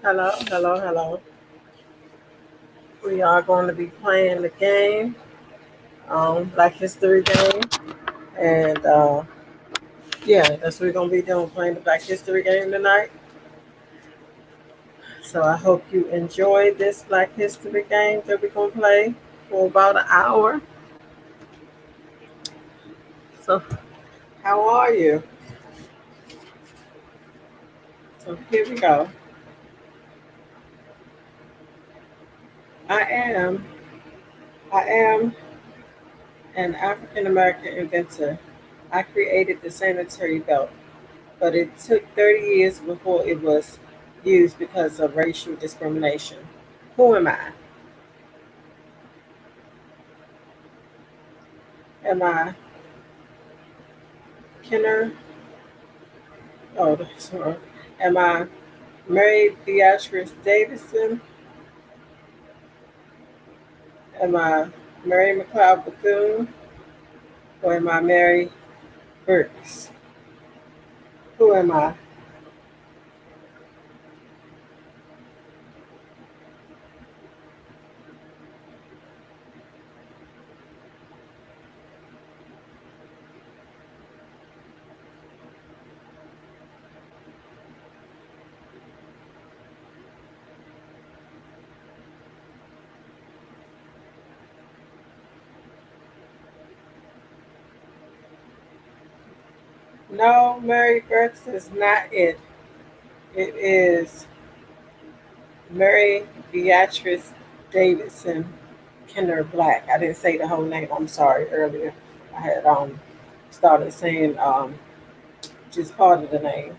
Hello, hello, hello. We are going to be playing the game, Black History game, and yeah, that's what we're going to be doing, playing the Black History game tonight. So I hope you enjoy this Black History game that we're going to play for about an hour. So how are you? So here we go. I am, I am an African American inventor. I created the sanitary belt, but it took 30 years before it was used because of racial discrimination. Who am I? Am I Kenner? Oh, that's wrong. Am I Mary Beatrice Davidson? Am I Mary McLeod Bethune? Or am I Mary Burks? Who am I? No, Mary Burks is not it. It is Mary Beatrice Davidson Kenner Black. I didn't say the whole name. I'm sorry earlier. I had started saying just part of the name.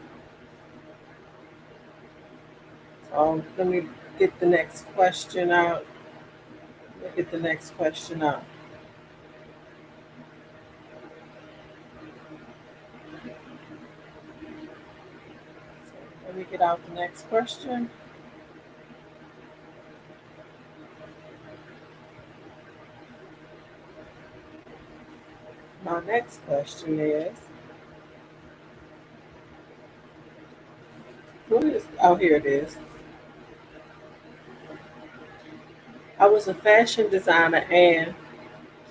So let me get the next question out. Let me get the next question out. Let me get out the next question. My next question is, what is? Oh, here it is. I was a fashion designer and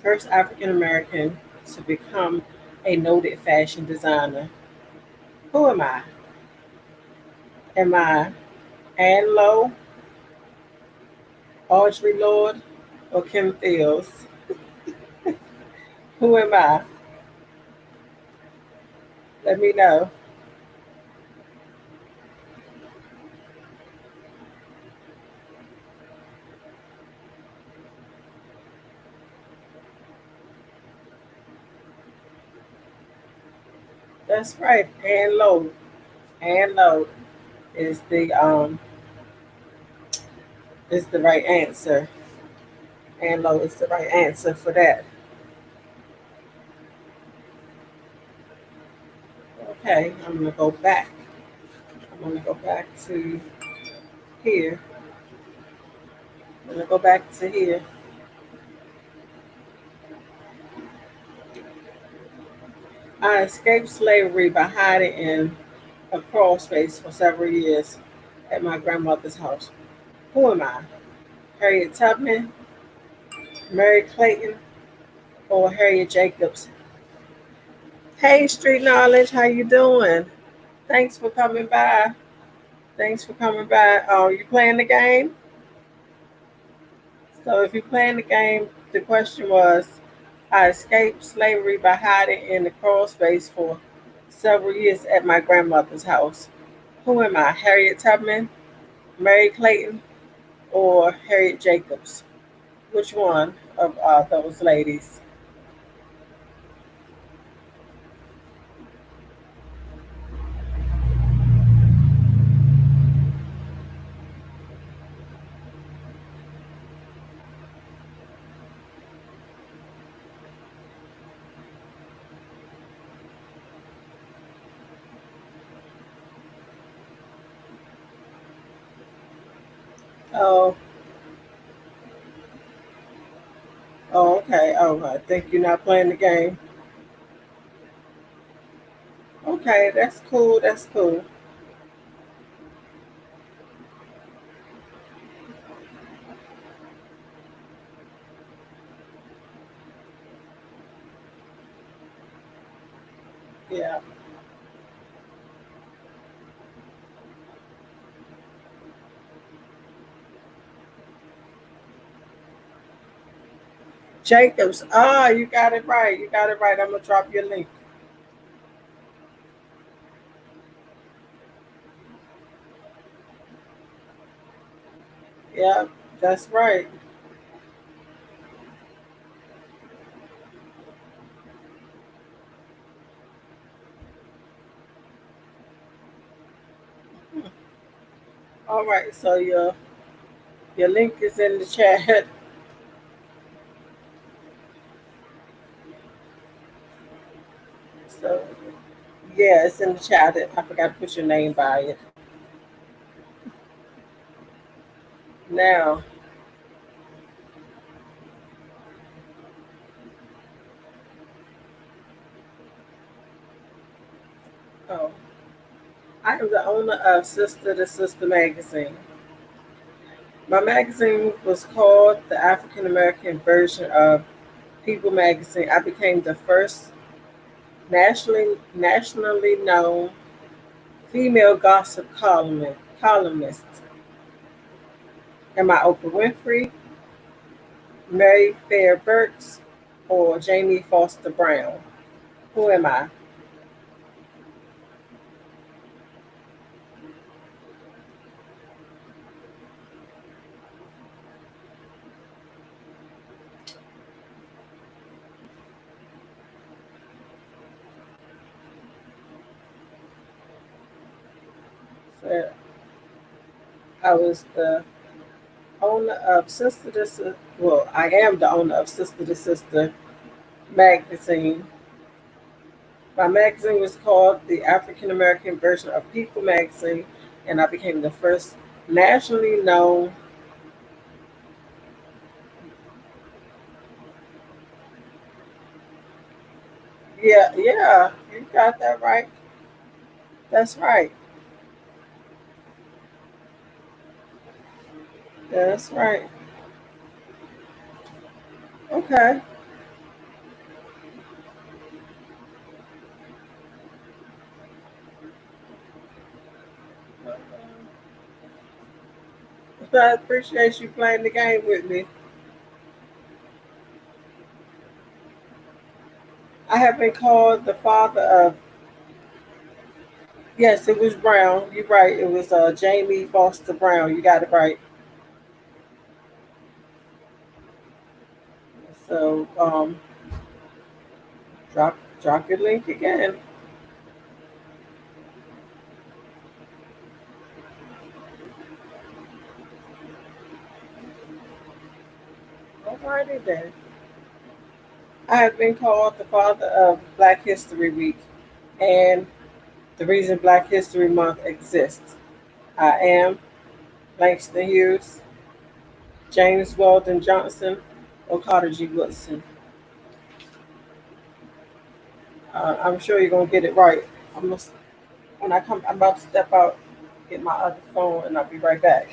first African American to become a noted fashion designer. Who am I? Am I Anne Lowe, Audrey Lorde, or Kim Fields? Who am I? Let me know. That's right, Anne Lowe. Anne Lowe is the right answer. Anne Lowe is the right answer for that. Okay, I'm gonna go back. I'm gonna go back to here. I'm gonna go back to here. I escaped slavery by hiding in a crawl space for several years at my grandmother's house. Who am I? Harriet Tubman, Mary Clayton, or Harriet Jacobs? Hey, Street Knowledge, how you doing? Thanks for coming by. Thanks for coming by. Oh, you playing the game? So if you're playing the game, the question was, I escaped slavery by hiding in the crawl space for several years at my grandmother's house. Who am I? Harriet Tubman, Mary Clayton, or Harriet Jacobs? Which one of those ladies? Oh, oh, okay. Oh, I think you're not playing the game. Okay, that's cool. That's cool. Yeah. Jacobs. Ah, you got it right. You got it right. I'm gonna drop your link. Yeah, that's right. All right. So your link is in the chat. So yeah, it's in the chat. I forgot to put your name by it. Now, oh, I am the owner of Sister to Sister magazine. My magazine was called the African American version of People magazine. I became the first nationally known female gossip columnist. Am I Oprah Winfrey, Mary Fair Burks, or Jamie Foster Brown? Who am I? So I was the owner of Sister to Sister. Well, I am the owner of Sister to Sister magazine. My magazine was called the African American version of People magazine, and I became the first nationally known. Yeah, yeah, you got that right. That's right. That's right. Okay. I appreciate you playing the game with me. I have been called the father of. Yes, it was Brown. You're right. It was Jamie Foster Brown. You got it right. So drop your link again. Alrighty then. I have been called the father of Black History Week and the reason Black History Month exists. I am Langston Hughes, James Weldon Johnson, or Carter G. Woodson. I'm sure you're gonna get it right. I'm gonna, when I come, I'm about to step out, get my other phone, and I'll be right back.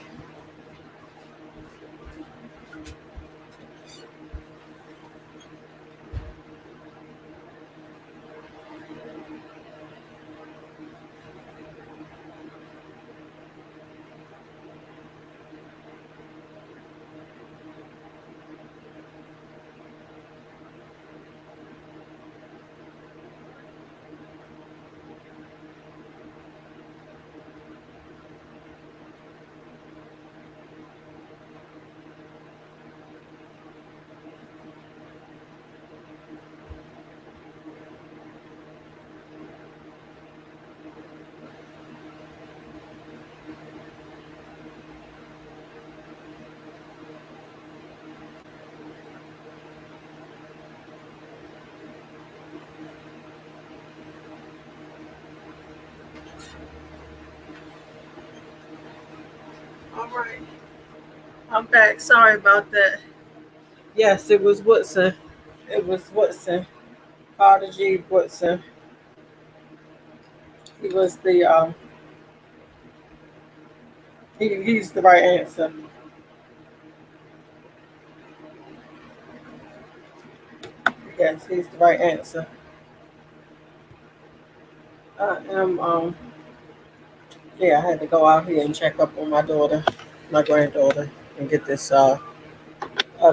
All right, I'm back. Sorry about that. Yes, it was Woodson. It was Woodson. Carter G. Woodson. He was the he's the right answer. Yes, he's the right answer. I am yeah, I had to go out here and check up on my daughter, my granddaughter, and get this up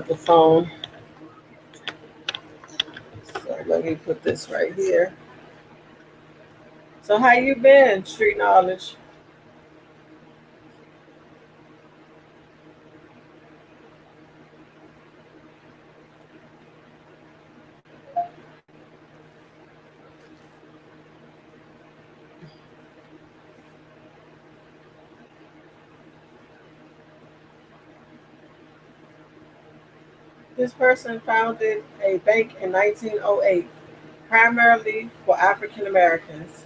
the phone. So let me put this right here. So how you been, Street Knowledge? This person founded a bank in 1908, primarily for African Americans.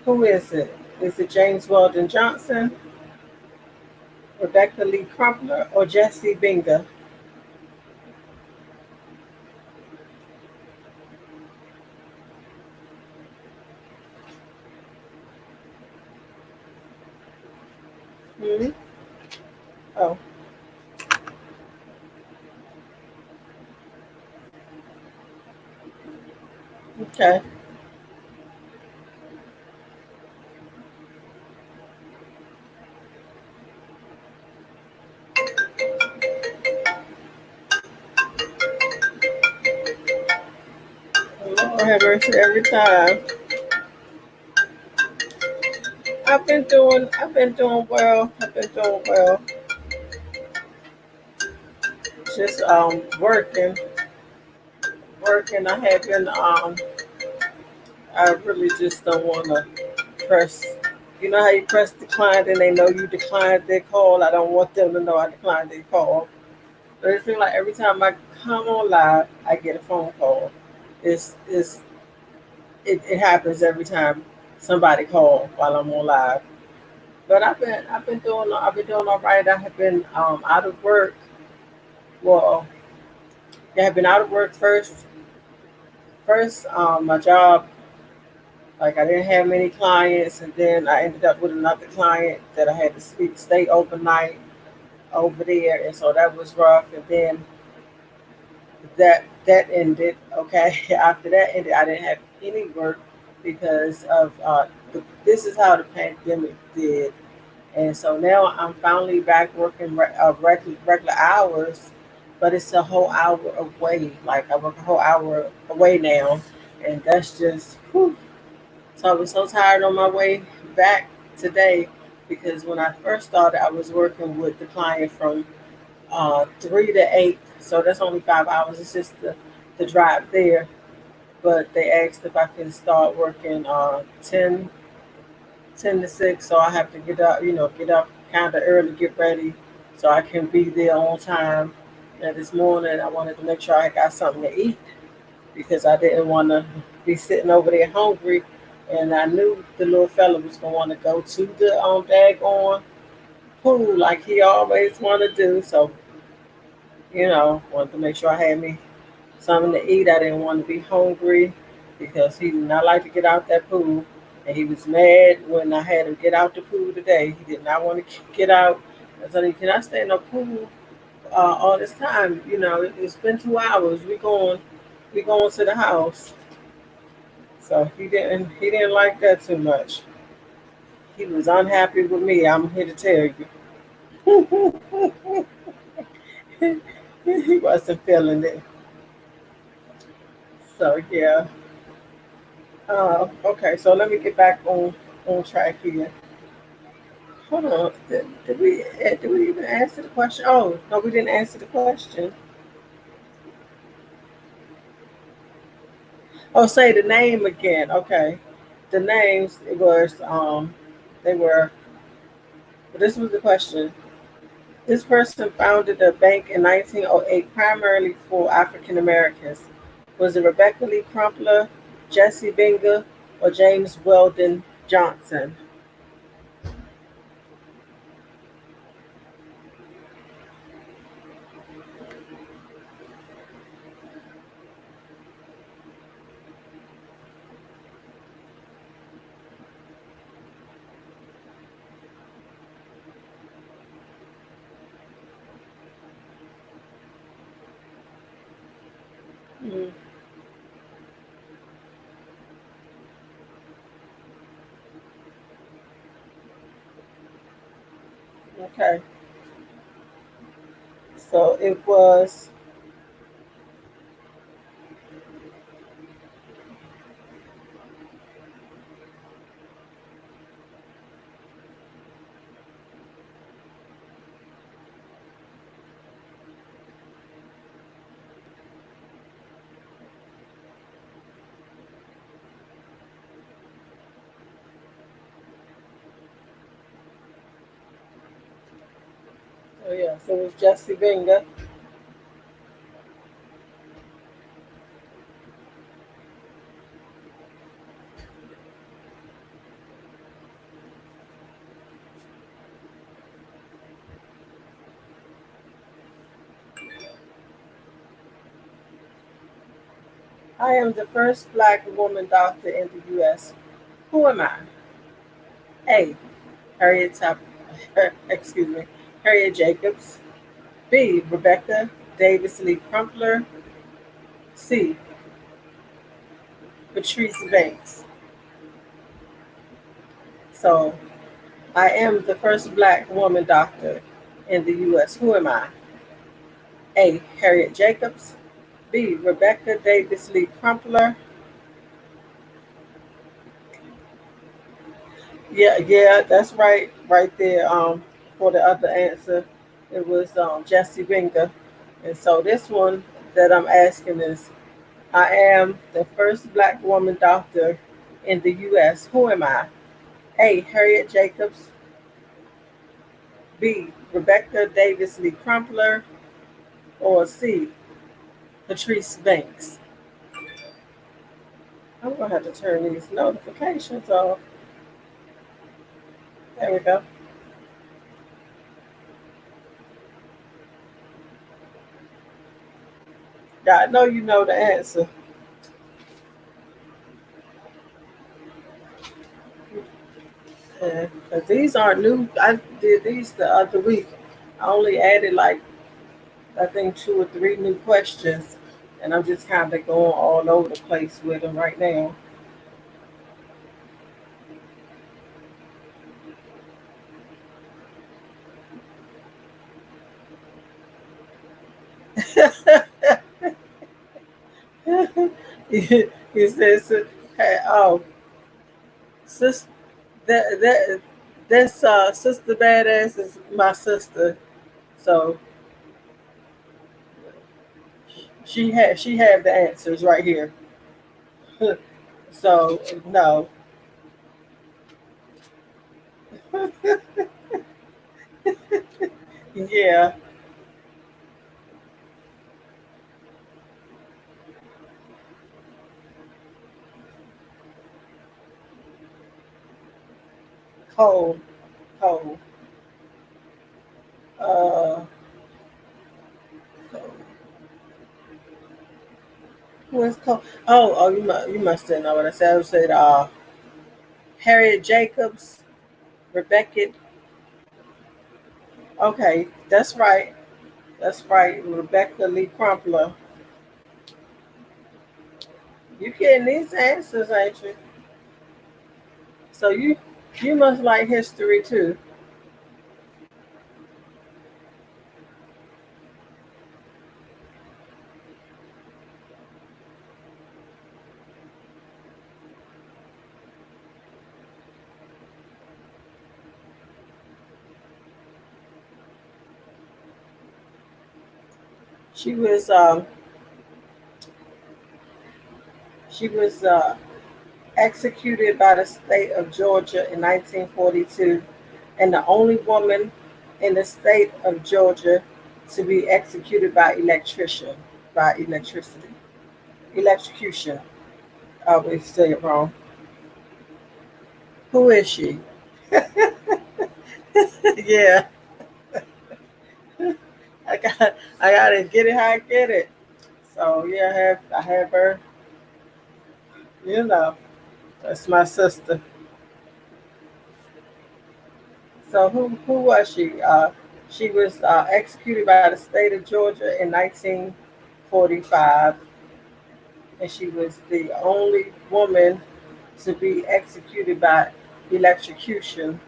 Who is it? Is it James Weldon Johnson, Rebecca Lee Crumpler, or Jesse Binga? Hmm? Oh, okay. Lord have mercy every time. I've been doing well. I've been doing well. Just working. I have been I really just don't want to press. You know how you press decline and they know you declined their call. I don't want them to know I declined their call. But it seems like every time I come on live, I get a phone call. It's it happens every time somebody calls while I'm on live. But I've been doing all right. I have been out of work. Well, I have been out of work first, my job, like I didn't have many clients, and then I ended up with another client that I had to stay overnight over there, and so that was rough. And then that ended. Okay, after that ended, I didn't have any work because of this is how the pandemic did, and so now I'm finally back working regular hours, but it's a whole hour away. Like I work a whole hour away now, and that's just whew. So I was so tired on my way back today because when I first started, I was working with the client from 3 to 8. So that's only 5 hours. It's just the drive there. But they asked if I can start working 10 to 6. So I have to get up kind of early, get ready so I can be there on time. And this morning, I wanted to make sure I got something to eat because I didn't want to be sitting over there hungry. And I knew the little fella was going to want to go to the daggone pool like he always want to do. So, wanted to make sure I had me something to eat. I didn't want to be hungry because he did not like to get out that pool. And he was mad when I had him get out the pool today. He did not want to get out. I said, "Can I stay in the pool all this time? It's been 2 hours. We going to the house." So he didn't like that too much. He was unhappy with me. I'm here to tell you. He wasn't feeling it. So yeah. Okay, so let me get back on track here. Hold on. Did we even answer the question? Oh no, we didn't answer the question. Oh, say the name again. Okay, the names it was they were. This was the question. This person founded a bank in 1908 primarily for African Americans. Was it Rebecca Lee Crumpler, Jesse Binga, or James Weldon Johnson? Mm, Okay. So it was, oh yeah, so it was Jesse Venga. I am the first black woman doctor in the U.S. Who am I? A. Harriet Tub, excuse me, Harriet Jacobs. B. Rebecca Davis Lee Crumpler. C. Patrice Banks. So I am the first black woman doctor in the U.S. Who am I? A. Harriet Jacobs. B. Rebecca Davis Lee Crumpler. Yeah, yeah, that's right, right there. For the other answer, it was Jesse Venga, and so this one that I'm asking is, I am the first black woman doctor in the U.S. Who am I? A. Harriet Jacobs. B. Rebecca Davis Lee Crumpler. Or C. Patrice Banks. I'm gonna have to turn these notifications off. There we go. Yeah, I know you know the answer. Because these aren't new. I did these the other week. I only added like I think two or three new questions, and I'm just kind of going all over the place with them right now. He says, hey, "Oh, sis, that that's sister badass is my sister, so she had the answers right here. So no, yeah, cold, cold, uh, cold. Who is cold? Oh, you must have know what I said. I said Harriet Jacobs, Rebecca. Okay, that's right. That's right. Rebecca Lee Crumpler. You getting these answers, ain't you? So you must like history too. She was um she was executed by the state of Georgia in 1942, and the only woman in the state of Georgia to be executed by electricity, electrocution. I always say it wrong. Who is she? Yeah, I gotta get it how I get it. So yeah, I have her. You know, that's my sister. So who was she? She was executed by the state of Georgia in 1945, and she was the only woman to be executed by electrocution.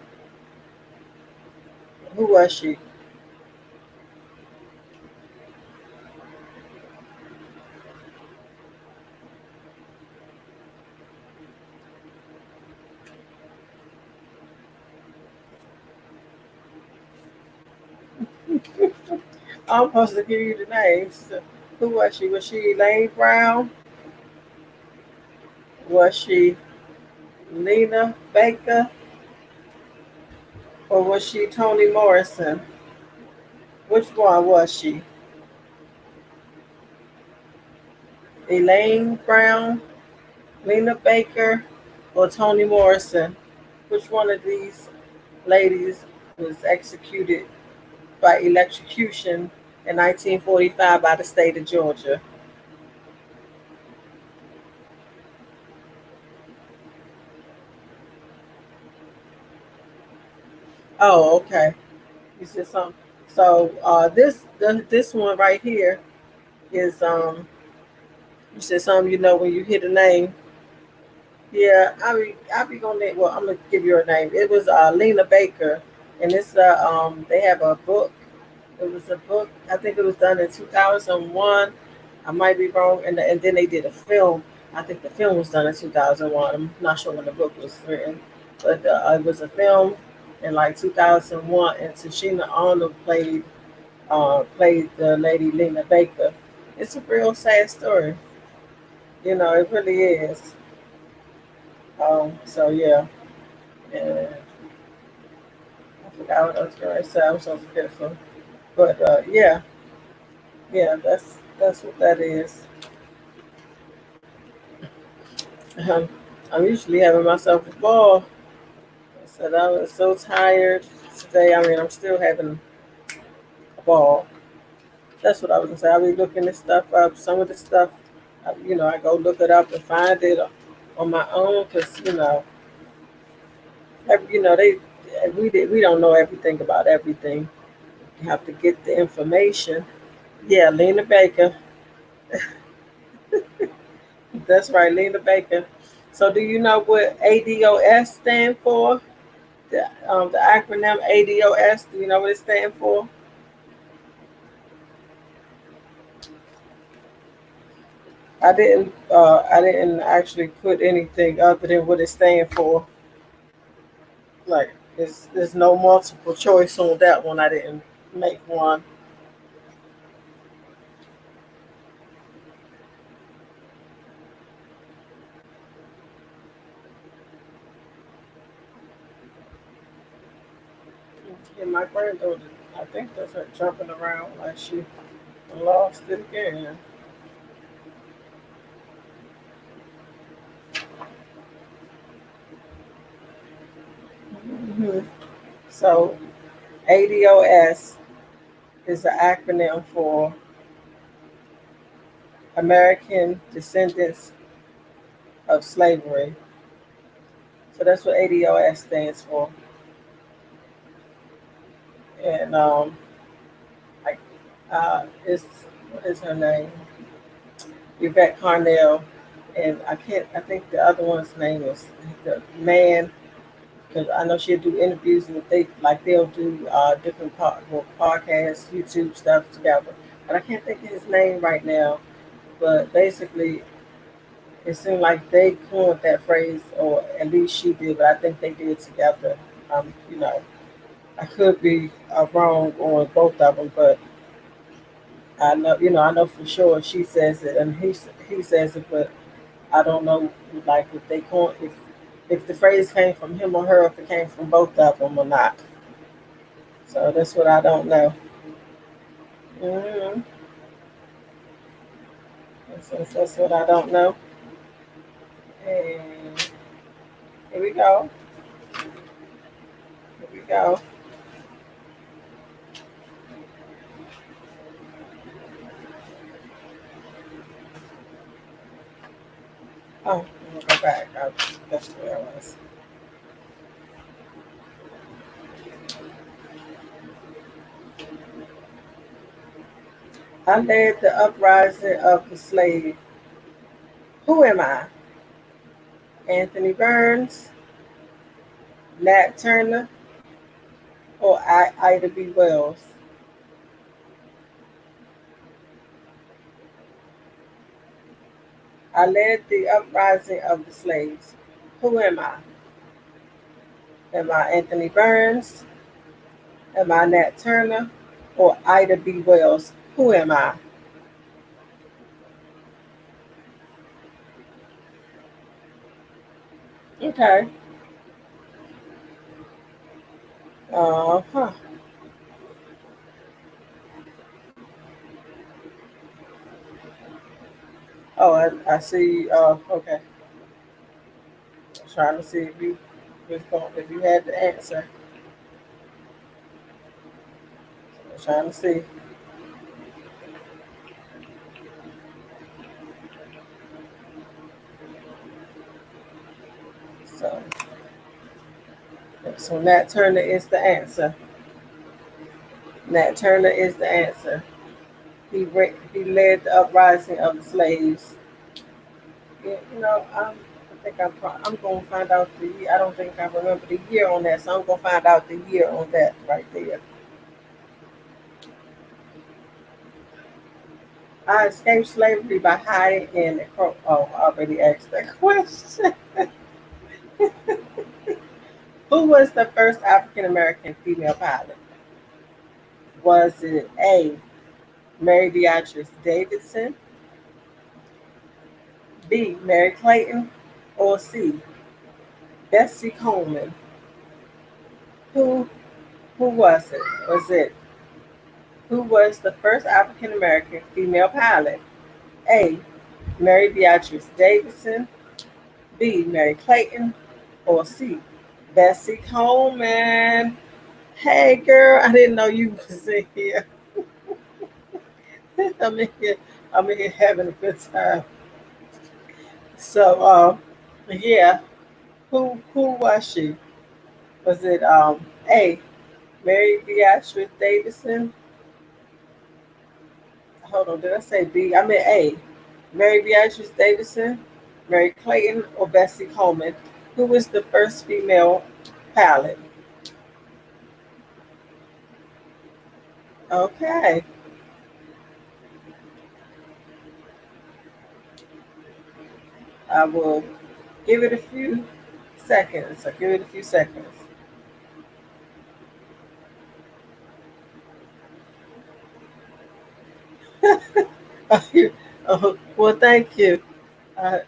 Who was she? I'm supposed to give you the names. Who was she? Was she Elaine Brown? Was she Lena Baker? Or was she Toni Morrison? Which one was she? Elaine Brown, Lena Baker, or Toni Morrison? Which one of these ladies was executed by electrocution in 1945 by the state of Georgia? Oh, okay. You said something. So this one right here is you said something. You know when you hear the name. Yeah, I be gonna well I'm gonna give you her name. It was Lena Baker, and it's they have a book. It was a book. I think it was done in 2001. I might be wrong. And then they did a film. I think the film was done in 2001. I'm not sure when the book was written, but it was a film in like 2001. And Tashina Arnold played the lady Lena Baker. It's a real sad story. You know, it really is. So yeah, and I forgot what I was going to say. I'm so forgetful. But yeah, yeah, that's what that is. Um, I'm usually having myself a ball. I said I was so tired today. I mean, I'm still having a ball. That's what I was gonna say. I'll be looking this stuff up. Some of the stuff, I go look it up and find it on my own because they we don't know everything about everything. You have to get the information. Yeah, Lena Baker. That's right, Lena Baker. So, do you know what ADOS stand for? The acronym ADOS. Do you know what it stands for? I didn't actually put anything other than what it stands for. Like, there's no multiple choice on that one. I didn't make one. And my granddaughter, I think that's her jumping around like she lost it again. hmm So ADOS is an acronym for American Descendants of Slavery. So that's what ADOS stands for. And like it's what is her name? Yvette Carnell, and I can't. I think the other one's name is the man because I know she'll do interviews and they'll do different podcasts, YouTube stuff together. But I can't think of his name right now. But basically, it seemed like they coined that phrase, or at least she did. But I think they did together. I could be wrong on both of them, but I know for sure she says it and he says it, but I don't know, like if the phrase came from him or her, if it came from both of them or not. So that's what I don't know. hmm That's what I don't know. And here we go. Here we go. Oh, I'm gonna go back. That's where I was. I led the uprising of the slave. Who am I? Anthony Burns, Nat Turner, or Ida B. Wells? I led the uprising of the slaves. Who am I? Am I Anthony Burns? Am I Nat Turner? Or Ida B. Wells? Who am I? Okay. Huh. Oh, I see. Okay. I'm trying to see if if you had the answer. I'm trying to see. So, so Nat Turner is the answer. Nat Turner is the answer. He led the uprising of the slaves. Yeah, I think I'm gonna find out the year. I don't think I remember the year on that, so I'm gonna find out the year on that right there. I escaped slavery by hiding in the crow. Oh, I already asked that question. Who was the first African American female pilot? Was it A. Mary Beatrice Davidson, B. Mary Clayton, or C. Bessie Coleman? Who who was it? Was it who was the first African American female pilot? A. Mary Beatrice Davidson, B. Mary Clayton, or C. Bessie Coleman? Hey girl, I didn't know you was in here. I'm in here. I'm in here having a good time. So, yeah, who was she? Was it A. Mary Beatrice Davidson? Hold on, did I say B? I meant A. Mary Beatrice Davidson, Mary Clayton, or Bessie Coleman? Who was the first female pilot? Okay, I will give it a few seconds. I'll give it a few seconds. Oh, well, thank you. Uh,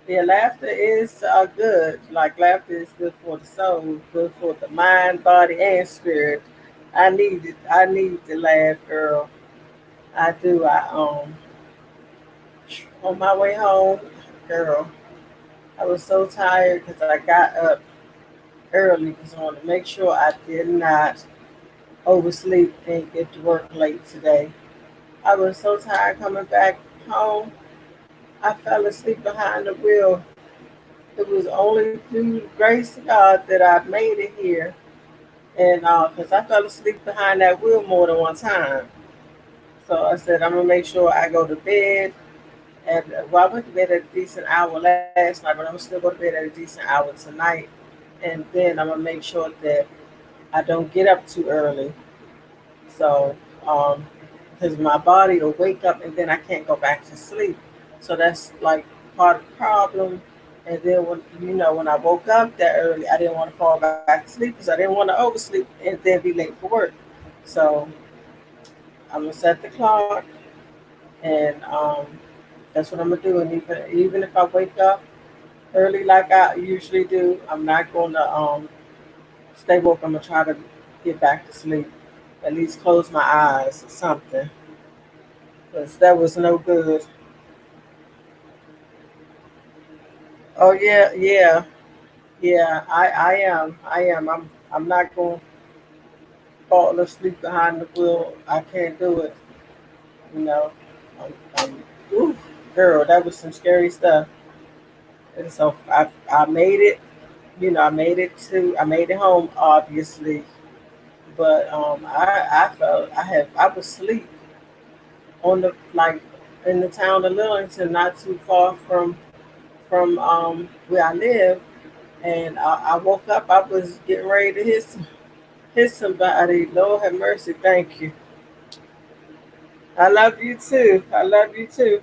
yeah, laughter is good. Like laughter is good for the soul, good for the mind, body, and spirit. I need it. I need to laugh, girl. I do. I on my way home, girl. I was so tired because I got up early because I wanted to make sure I did not oversleep and get to work late today. I was so tired coming back home. I fell asleep behind the wheel. It was only through the grace of God that I made it here. And because I fell asleep behind that wheel more than one time. So I said, I'm going to make sure I go to bed. And well, I went to bed at a decent hour last night, but I'm going to still go to bed at a decent hour tonight. And then I'm going to make sure that I don't get up too early. So, um, because my body will wake up and then I can't go back to sleep. So that's like part of the problem. And then when I woke up that early, I didn't want to fall back to sleep because I didn't want to oversleep and then be late for work. So I'm gonna set the clock, and that's what I'm gonna do. And even if I wake up early like I usually do, I'm not gonna stay woke. I'm gonna try to get back to sleep. At least close my eyes or something. Because that was no good. Oh yeah, yeah, yeah. I am. I'm not gonna fall asleep behind the wheel. I can't do it. You know. Ooh, girl, that was some scary stuff. And so I made it. I made it home obviously, but I felt I was asleep on the like in the town of Lillington, not too far from where I live, and I woke up. I was getting ready to hit. Hit somebody. Lord have mercy. Thank you. I love you too. I love you too.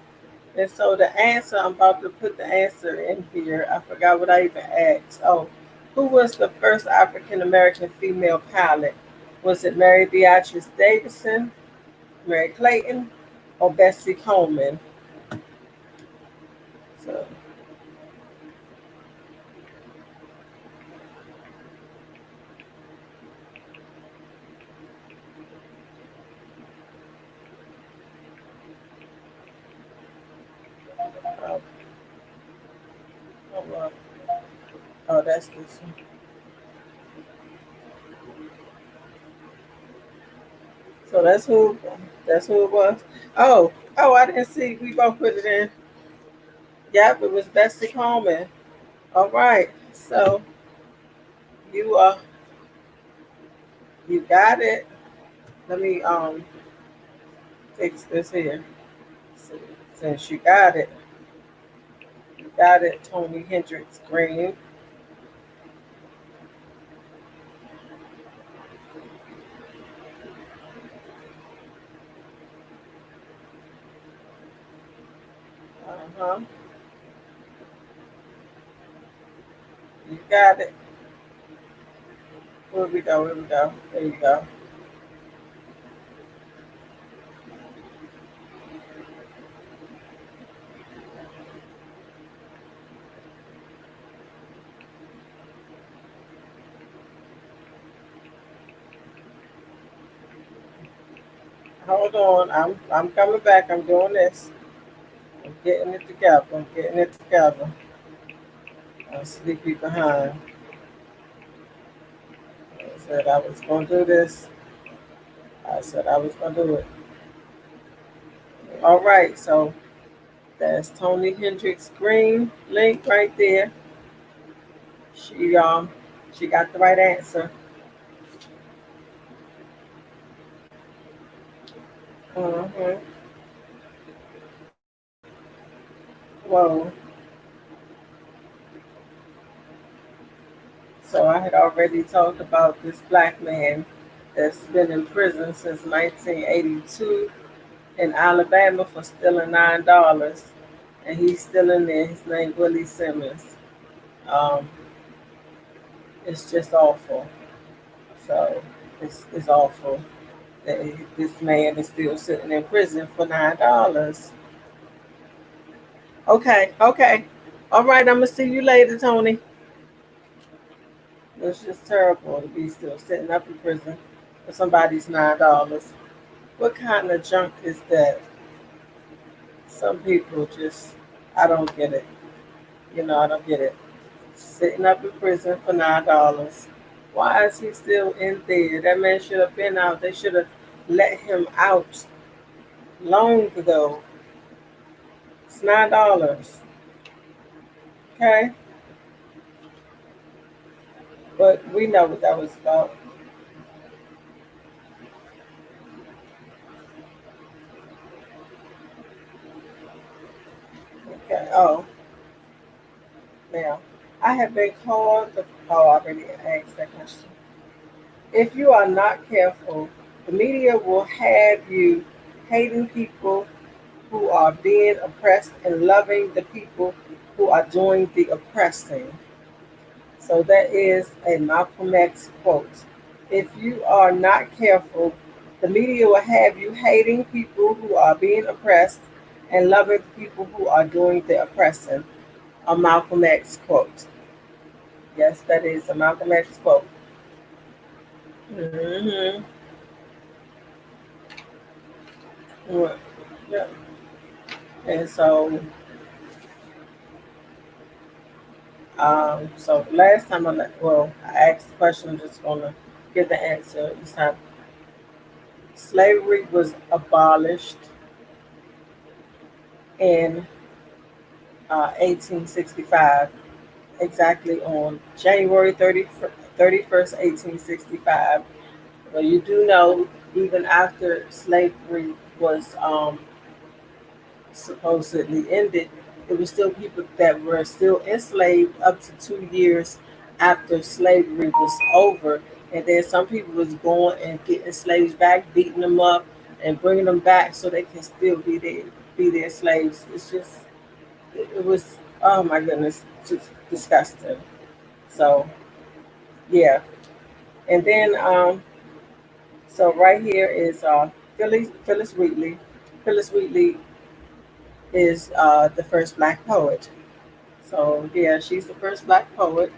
And so the answer, I'm about to put the answer in here. I forgot what I even asked. Oh, who was the first African American female pilot? Was it Mary Beatrice Davidson, Mary Clayton, or Bessie Coleman? So, oh, oh, well, oh, that's this one. So that's who it was. Oh, I didn't see. We both put it in. Yep, it was Bessie Coleman. All right. So you you got it. Let me fix this here. So, since you got it, Tony Hendricks Green. Uh-huh. You got it. Where we go, where we go. There you go. Hold on. I'm coming back. I'm doing this. I'm getting it together. I'm getting it together. I'm sleepy behind. I said I was gonna do this. I said I was gonna do it. All right, so that's Tony Hendricks Green link right there. She she got the right answer. Mm-hmm. Whoa. So I had already talked about this black man that's been in prison since 1982 in Alabama for stealing $9, and he's still in there. His name Willie Simmons. Um, it's just awful. So it's awful that this man is still sitting in prison for $9. Okay, okay. All right, I'm gonna see you later, Tony. It's just terrible to be still sitting up in prison for somebody's $9. What kind of junk is that? Some people just, I don't get it. I don't get it. Sitting up in prison for $9. Why is he still in there? That man should have been out. They should have let him out long ago. It's $9. Okay, but we know what that was about. Okay. Oh, now I have been called. Oh, I already asked that question. If you are not careful, the media will have you hating people who are being oppressed and loving the people who are doing the oppressing. So that is a Malcolm X quote. If you are not careful, the media will have you hating people who are being oppressed and loving people who are doing the oppressing. A Malcolm X quote. Yes, that is a Malcolm X quote. Hmm. Yeah. And so the last time I asked the question, I'm just gonna give the answer this time. Slavery was abolished in 1865, exactly on January 31st, 1865. But you do know, even after slavery was supposedly ended, it was still people that were still enslaved up to 2 years after slavery was over. And then some people was going and getting slaves back, beating them up, and bringing them back so they can still be their slaves. It's just, it was, oh my goodness, just disgusting. So yeah, and then so right here is Phyllis Wheatley. Phyllis Wheatley is the first black poet. So yeah, she's the first black poet,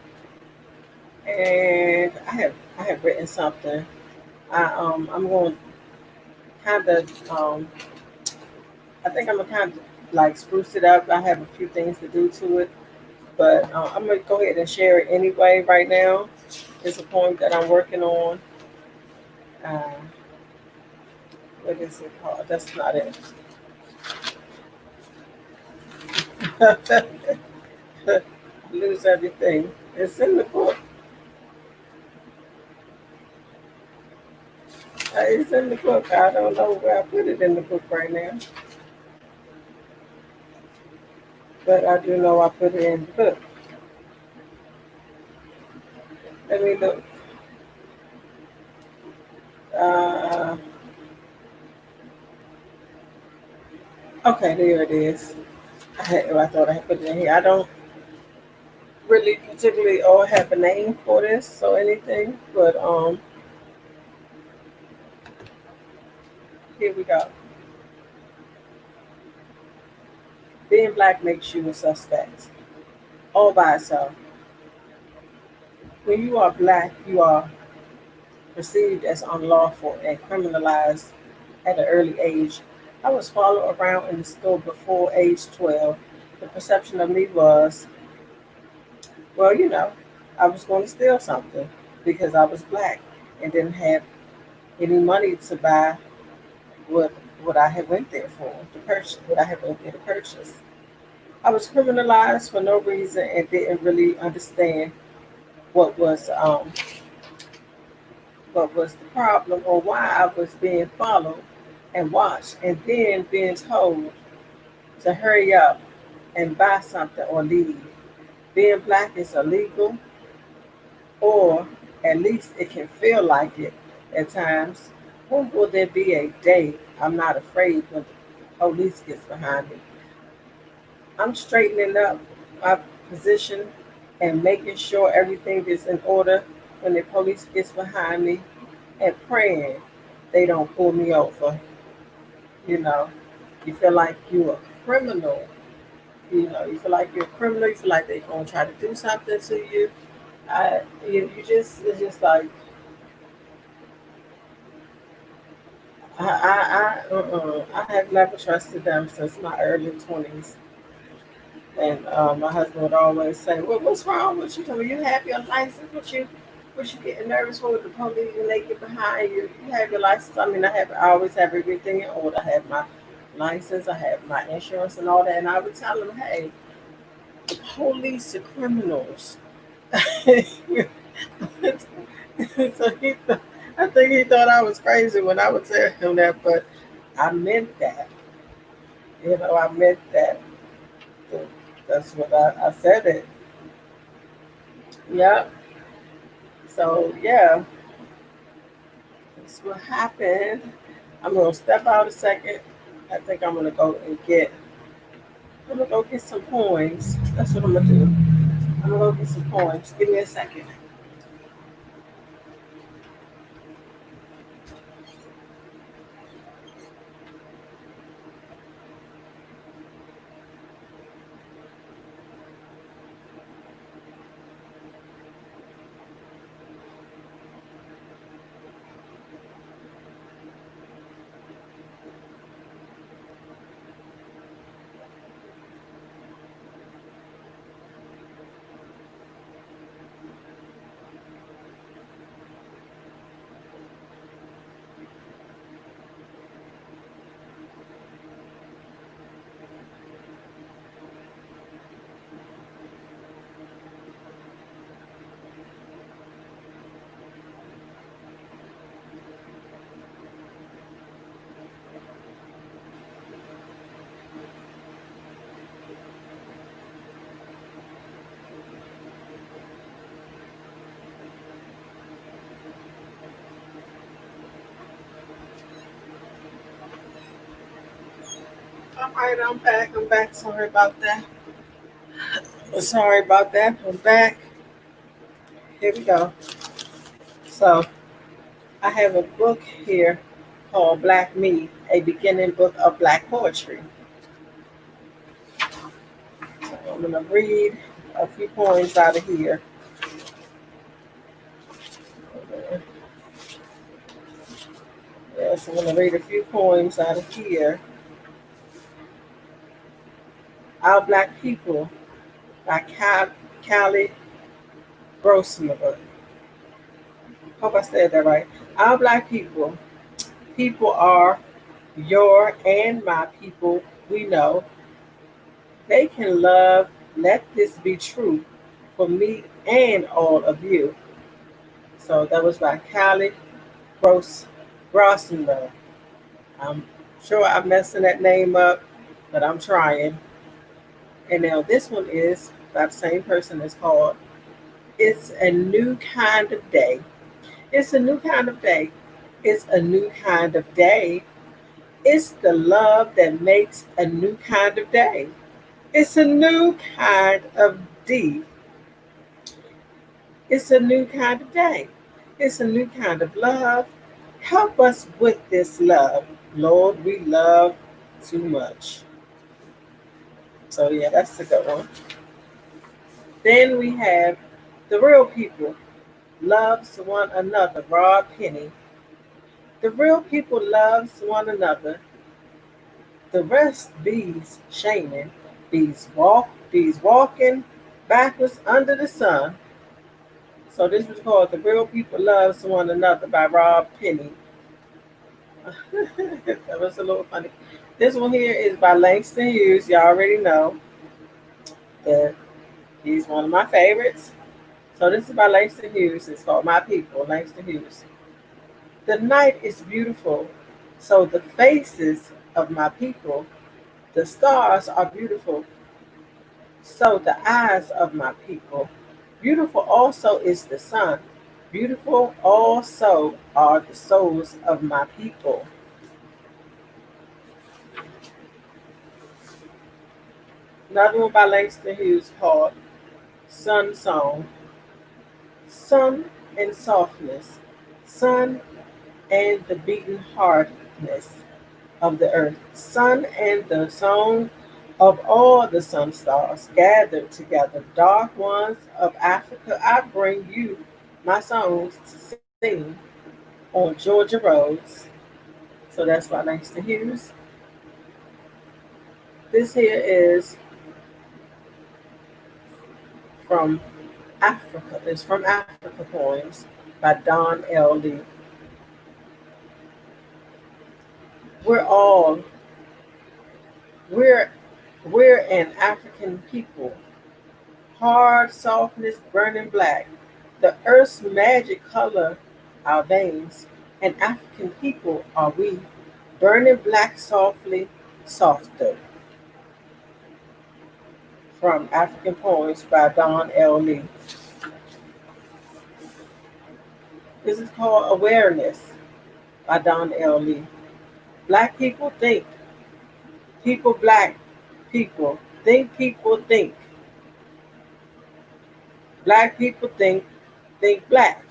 and I have written something. I'm going to kind of I think I'm gonna kind of like spruce it up. I have a few things to do to it, but I'm gonna go ahead and share it anyway. Right now, it's a poem that I'm working on. Uh, what is it called? That's not it. Lose everything. It's in the book. It's in the book. I don't know where I put it in the book right now, but I do know I put it in the book. Let me look. Uh, okay, there it is. I thought I had put it in here. I don't really particularly or have a name for this or anything, but here we go. Being black makes you a suspect all by itself. When you are black, you are perceived as unlawful and criminalized at an early age. I was followed around in the store before age 12. The perception of me was, well, I was going to steal something because I was black and didn't have any money to buy what what I had went there for to purchase what I had went there to purchase. I was criminalized for no reason and didn't really understand what was um, what was the problem or why I was being followed and watched, and then being told to hurry up and buy something or leave. Being black is illegal, or at least it can feel like it at times. When will there be a day I'm not afraid when the police gets behind me? I'm straightening up my position and making sure everything is in order when the police gets behind me and praying they don't pull me over. You know, you feel like you're a criminal. You feel like you're a criminal. You feel like they're gonna try to do something to you. You just it's just like I have never trusted them since my early 20s. And my husband would always say, "Well, what's wrong with you? You have your license. What you getting nervous for with the police when they get behind you? You have your license." I mean, I always have everything in order. I have my license. I have my insurance and all that. And I would tell them, "Hey, the police are criminals." So I think he thought I was crazy when I would tell him that, but I meant that. I meant that. That's what I said it. Yep. So yeah, that's what happened. I'm gonna step out a second. I think I'm gonna go get some coins. That's what I'm gonna do. I'm gonna go get some coins. Give me a second. All right, I'm back. I'm back. Sorry about that. Sorry about that. I'm back. Here we go. So I have a book here called Black Me, a beginning book of Black poetry. So I'm gonna read a few poems out of here. Yes, I'm gonna read a few poems out of here. Our Black People by Callie Grossman. Hope I said that right. Our Black people are your and my people. We know they can love. Let this be true for me and all of you. So that was by Callie Grossenberg. I'm sure I'm messing that name up, but I'm trying. And now this one is by the same person. It's called It's a New Kind of Day. It's a new kind of day. It's a new kind of day. It's the love that makes a new kind of day. It's a new kind of D. It's a new kind of day. It's a new kind of love. Help us with this love. Lord, we love too much. So, yeah, that's a good one. Then we have The Real People Loves One Another, Rob Penny. The real people loves one another. The rest bees shaming. Bees walking backwards under the sun. So this was called The Real People Loves One Another by Rob Penny. That was a little funny. This one here is by Langston Hughes. Y'all already know that he's one of my favorites. So this is by Langston Hughes. It's called My People, Langston Hughes. The night is beautiful, so the faces of my people, the stars are beautiful, so the eyes of my people. Beautiful also is the sun. Beautiful also are the souls of my people. Another one by Langston Hughes called Sun Song. Sun and softness, sun and the beating hardness of the earth, sun and the song of all the sun stars gathered together, dark ones of Africa, I bring you my songs to sing on Georgia roads. So that's by Langston Hughes. This here is from Africa. It's from Africa Poems by Don L. Lee. We're all we're we're an African people. Hard softness burning black. The earth's magic color our veins. And African people are we. Burning black softly, softer. From African Poems by Don L. Lee. This is called Awareness by Don L. Lee. Black people think. People black people. Think people think. Black people think black.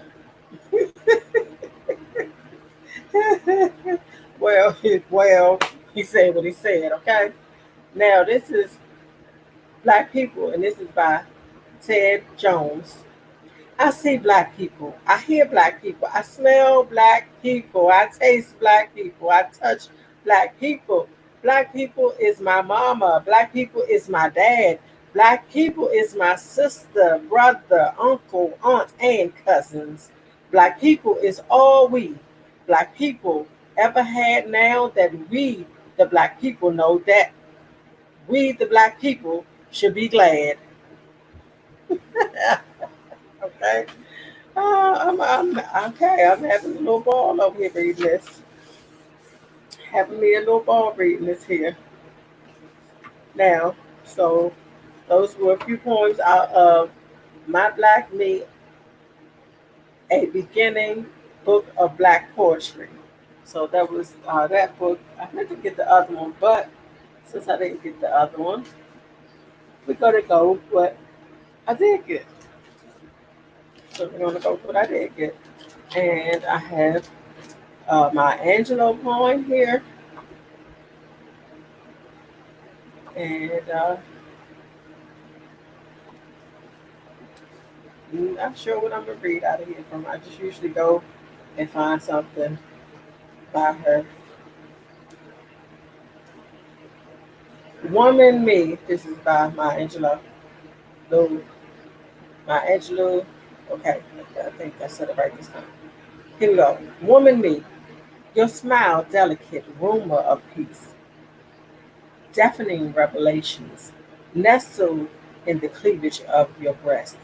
well, well, he said what he said, okay? Now, this is Black People, and this is by Ted Jones. I see black people. I hear black people. I smell black people. I taste black people. I touch black people. Black people is my mama. Black people is my dad. Black people is my sister, brother, uncle, aunt, and cousins. Black people is all we. Black people ever had now that we, the black people, know that we, the black people, should be glad. Okay. I'm okay. I'm having a little ball over here reading this. Having me a little ball reading this here now. So those were a few poems out of My Black Me, a beginning book of black poetry. So that was that book. I meant to get the other one, but since I didn't get the other one, we're gonna go with what I did get. So we're gonna go with what I did get. And I have my Angelo poem here. And I'm not sure what I'm gonna read out of here from. I just usually go and find something by her. Woman Me. This is by Maya Angelou. Lou. Maya Angelou. Okay, I think I said it right this time. Here we go. Woman Me. Your smile, delicate rumor of peace, deafening revelations, nestled in the cleavage of your breast.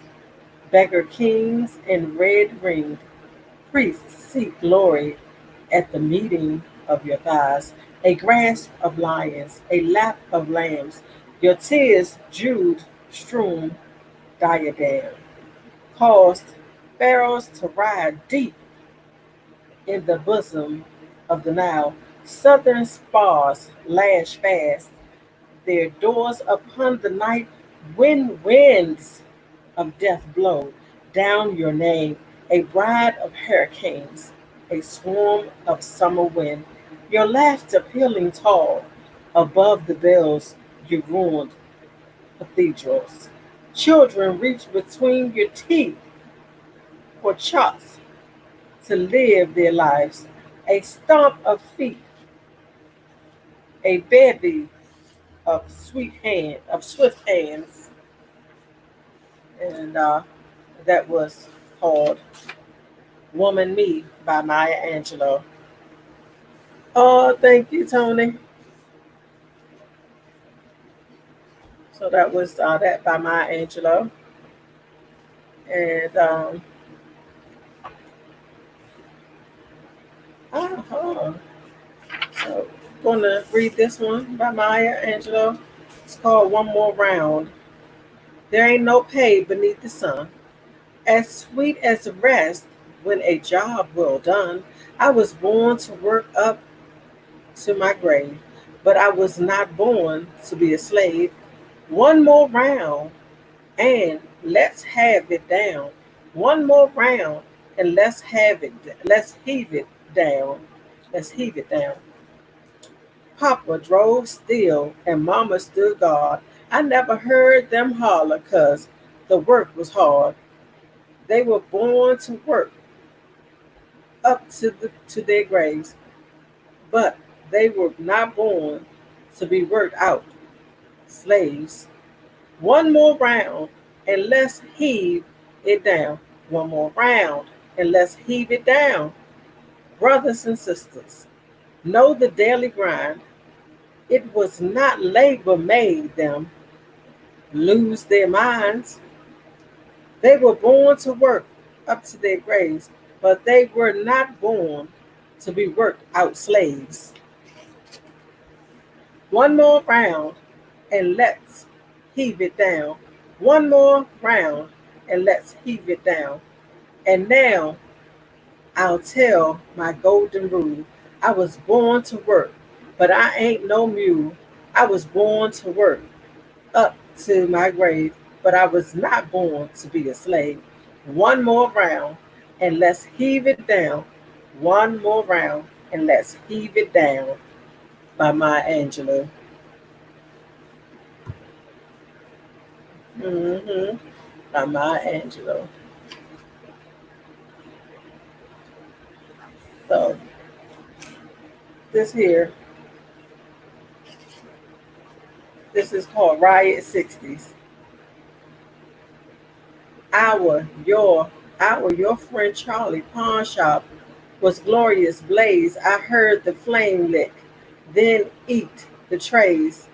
Beggar kings and red ringed priests seek glory at the meeting of your thighs, a grasp of lions, a lap of lambs, your tears, Jude strewn diadem, caused pharaohs to ride deep in the bosom of the Nile. Southern spars lash fast their doors upon the night when winds of death blow down your name, a bride of hurricanes, a swarm of summer wind, your laughter pealing tall above the bells you ruined cathedrals. Children reach between your teeth for chalks to live their lives, a stomp of feet, a bevy of swift hands, and that was called Woman Me by Maya Angelou. Oh, thank you, Tony. So that was that by Maya Angelou. And uh-huh. So I'm going to read this one by Maya Angelou. It's called One More Round. There ain't no pay beneath the sun. As sweet as rest when a job well done. I was born to work up to my grave, but I was not born to be a slave. One more round and let's have it down. One more round and let's have it. Let's heave it down. Let's heave it down. Papa drove still and Mama stood guard. I never heard them holler 'cause the work was hard. They were born to work up to their graves, but they were not born to be worked out slaves. One more round and let's heave it down. One more round and let's heave it down. Brothers and sisters, know the daily grind. It was not labor made them lose their minds. They were born to work up to their graves, but they were not born to be worked out slaves. One more round and let's heave it down. One more round and let's heave it down. And now I'll tell my golden rule. I was born to work, but I ain't no mule. I was born to work up to my grave, but I was not born to be a slave. One more round and let's heave it down. One more round and let's heave it down by Maya Angelou. Mm-hmm. By Maya Angelou. So this here, this is called Riot 60s. Our, your friend Charlie pawn shop was glorious blaze. I heard the flame lick, then eat the trays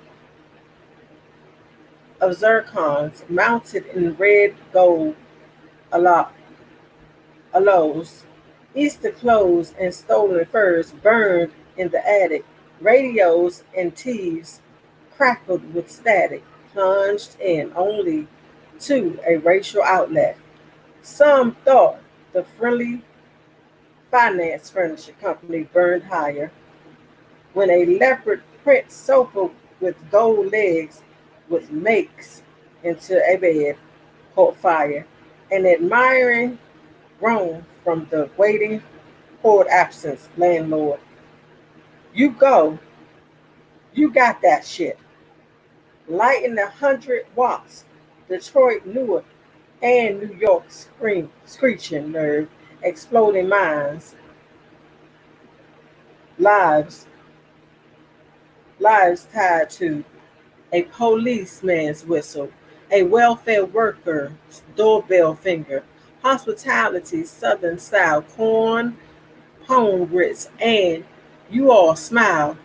of zircons mounted in red gold aloes. Easter clothes and stolen furs burned in the attic. Radios and TVs crackled with static, plunged in only to a racial outlet. Some thought the friendly finance furniture company burned higher when a leopard print sofa with gold legs, with makes into a bed, caught fire, an admiring groan from the waiting poured absence, landlord. You go, you got that shit. Lighting 100 watts, Detroit, Newark, and New York screeching nerve, exploding minds, lives, lives tied to a policeman's whistle, a welfare worker's doorbell finger, hospitality, southern style, corn, pone grits, and you all smile,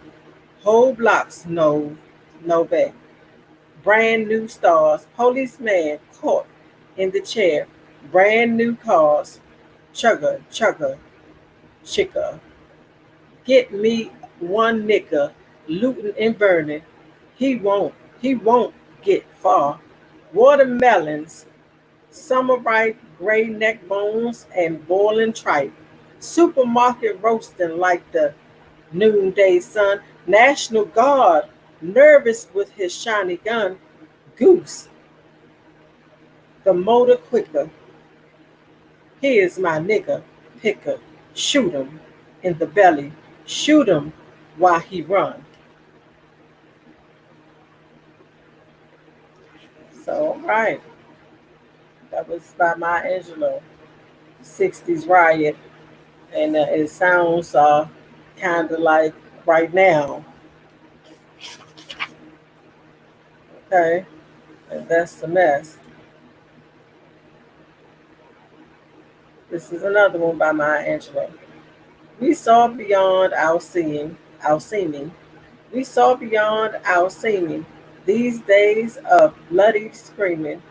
whole blocks no back. Brand new stars, policeman caught in the chair, brand new cars, chugga, chugga, chicka. Get me one nigga looting and burning. He won't, he won't get far. Watermelons, summer ripe, gray neck bones, and boiling tripe. Supermarket roasting like the noonday sun. National Guard, nervous with his shiny gun. Goose, the motor quicker. Here's my nigga, picker. Shoot him in the belly. Shoot him while he run. So, all right. That was by Maya Angelou, 60s Riot. And it sounds kind of like right now. Okay. And that's the mess. This is another one by Maya Angelou. We saw beyond our seeming. We saw beyond our seeming. These days of bloody screaming,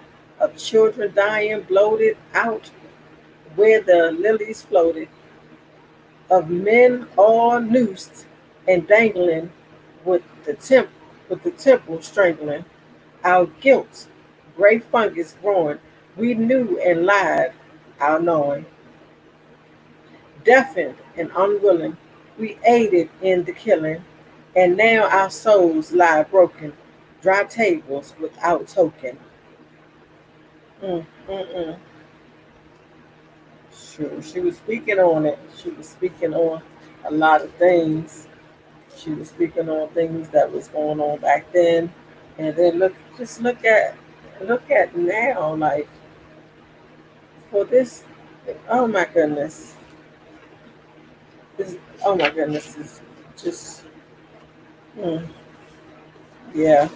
of children dying bloated out where the lilies floated, of men all noosed and dangling with the temp with the temple strangling. Our guilt, gray fungus growing, we knew and lied, our knowing. Deafened and unwilling, we aided in the killing, and now our souls lie broken, dry tables without token. Mm, mm, mm. Sure, she was speaking on it. She was speaking on a lot of things. She was speaking on things that was going on back then, and then just look at now, like for this. Oh my goodness, this. Oh my goodness, is just. Hmm, yeah,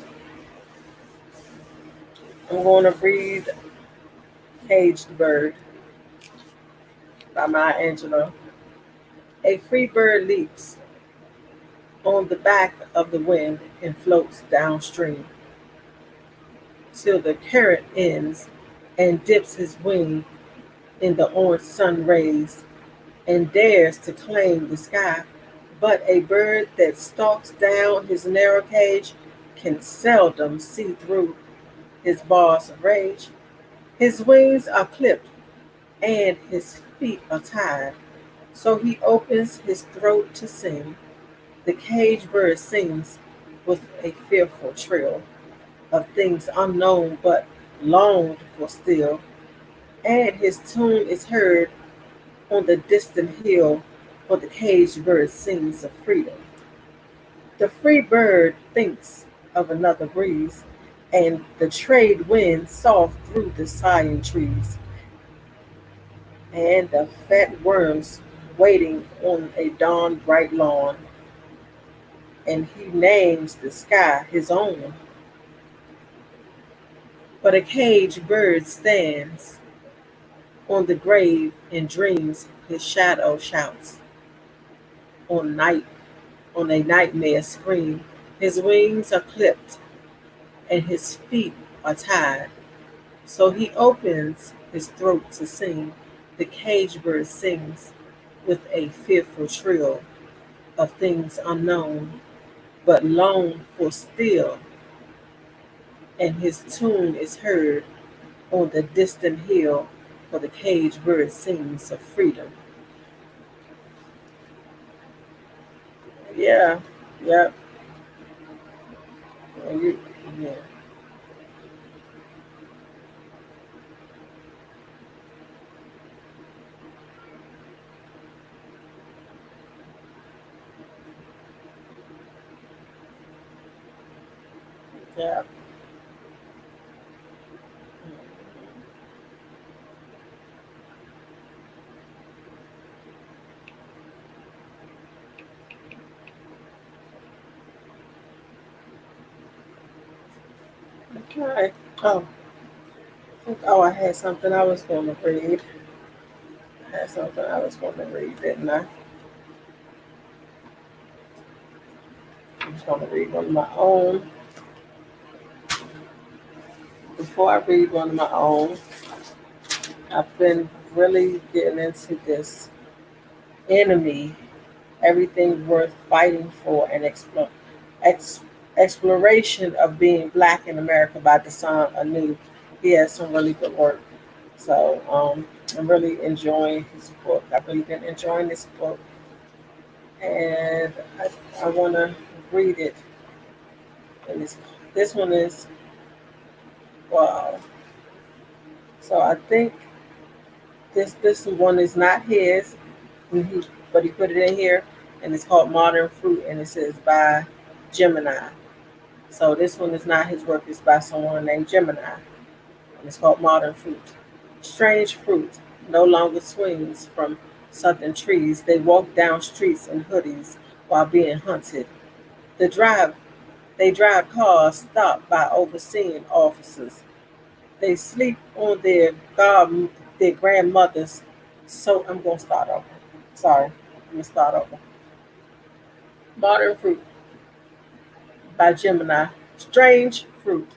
I'm going to read Caged Bird by Maya Angelou. A free bird leaps on the back of the wind and floats downstream till the current ends and dips his wing in the orange sun rays and dares to claim the sky. But a bird that stalks down his narrow cage can seldom see through his bars of rage. His wings are clipped and his feet are tied, so he opens his throat to sing. The caged bird sings with a fearful trill of things unknown but longed for still, and his tune is heard on the distant hill, for the caged bird sings of freedom. The free bird thinks of another breeze, and the trade wind soft through the sighing trees, and the fat worms waiting on a dawn bright lawn, and he names the sky his own. But a caged bird stands on the grave and dreams his shadow shouts on night on a nightmare scream. His wings are clipped and his feet are tied, so he opens his throat to sing. The caged bird sings with a fearful trill of things unknown, but longed for still, and his tune is heard on the distant hill, for the caged bird sings of freedom. Yeah, yep, You, yeah. Yeah. Okay. Oh, oh, I had something I was going to read. I had something I was going to read, didn't I? I'm just going to read one of my own. Before I read one of my own, I've been really getting into this enemy, everything worth fighting for, and ex, exploration of being black in America by Desan Anu. He has some really good work. So I'm really enjoying his book. I've really been enjoying this book, and I want to read it. And this one is wow. So I think this one is not his, but he put it in here, and it's called Modern Fruit, and it says by Gemini. So this one is not his work; it's by someone named Gemini, and it's called Modern Fruit. Strange fruit no longer swings from southern trees. They walk down streets in hoodies while being hunted. The drive they drive cars stopped by overseeing officers. They sleep on their grandmothers. So I'm gonna start over. Sorry, I'm gonna start over. Modern fruit by Gemini. Strange fruit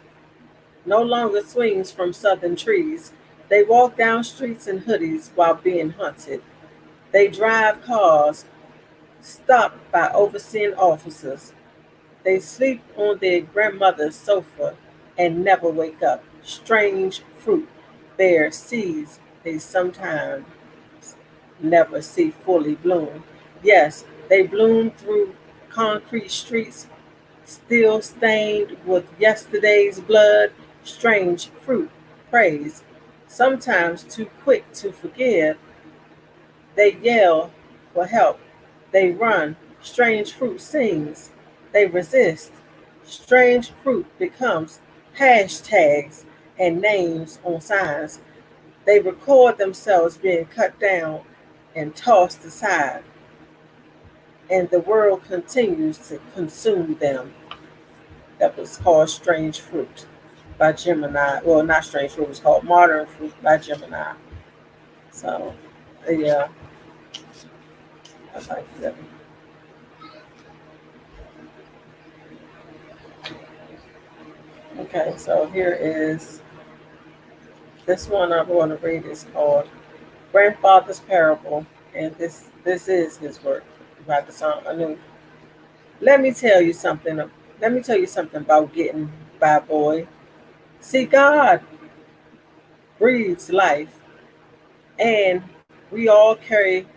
no longer swings from southern trees. They walk down streets in hoodies while being hunted. They drive cars stopped by overseeing officers. They sleep on their grandmother's sofa and never wake up. Strange fruit bear seeds they sometimes never see fully bloom. Yes, they bloom through concrete streets, still stained with yesterday's blood. Strange fruit praise. Sometimes too quick to forgive, they yell for help. They run. Strange fruit sings. They resist. Strange fruit becomes hashtags and names on signs. They record themselves being cut down and tossed aside, and the world continues to consume them. That was called Strange Fruit by Gemini. Well, not Strange Fruit, it was called Modern Fruit by Gemini. So, yeah, I like that. Okay, so here is this one I'm going to read is called Grandfather's Parable, and this is his work by the song Anu. Let me tell you something. Let me tell you something about getting by, boy. See, God breathes life, and we all carry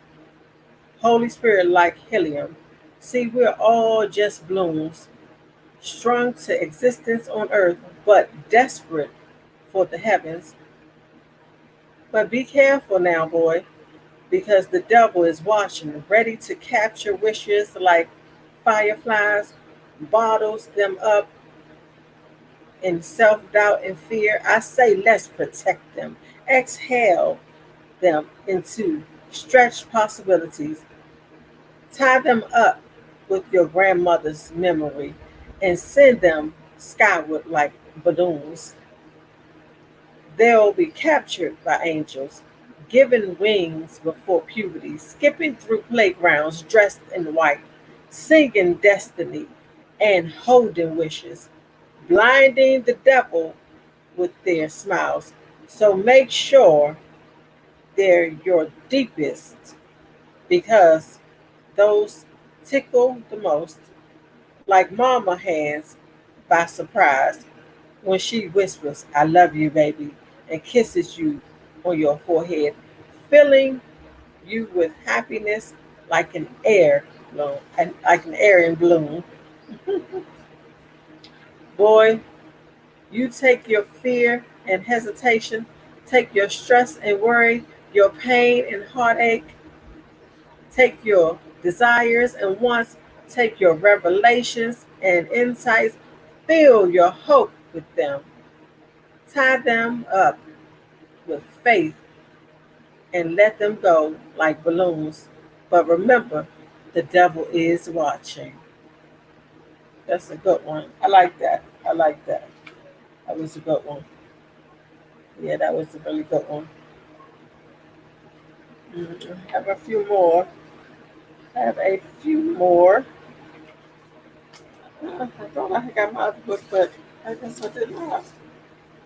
Holy Spirit like helium. See, we're all just blooms, strung to existence on earth, but desperate for the heavens. But be careful now, boy, because the devil is watching, ready to capture wishes like fireflies, bottles them up in self doubt and fear. I say, let's protect them. Exhale them into stretched possibilities. Tie them up with your grandmother's memory and send them skyward like balloons. They'll be captured by angels, given wings before puberty, skipping through playgrounds dressed in white, singing destiny and holding wishes, blinding the devil with their smiles. So make sure they're your deepest because those tickle the most, like mama has by surprise when she whispers, I love you, baby, and kisses you on your forehead, filling you with happiness like an air bloom, and like an air in bloom. Boy, you take your fear and hesitation, take your stress and worry, your pain and heartache, take your desires and wants, take your revelations and insights, fill your hope with them, tie them up with faith, and let them go like balloons. But remember, the devil is watching. That's a good one. I like that. I like that. That was a good one. Yeah, that was a really good one. Have a few more. Have a few more. I thought I got my other book, but I guess I did not.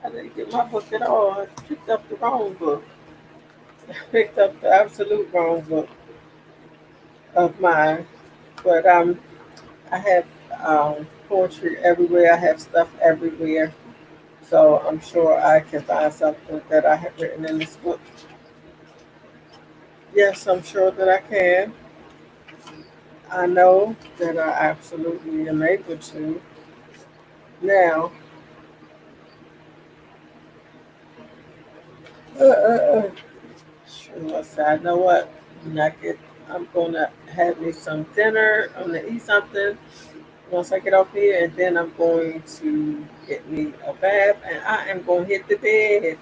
I didn't get my book at all. I picked up the wrong book. I picked up the absolute wrong book of mine. But I have poetry everywhere. I have stuff everywhere. So I'm sure I can find something that I have written in this book. Yes, I'm sure that I can. I know that I absolutely am able to. Now, uh, uh, uh, sure, I said, I know what? When I get, I'm gonna have me some dinner. I'm gonna eat something once I get off here, and then I'm going to get me a bath, and I am going to hit the bed.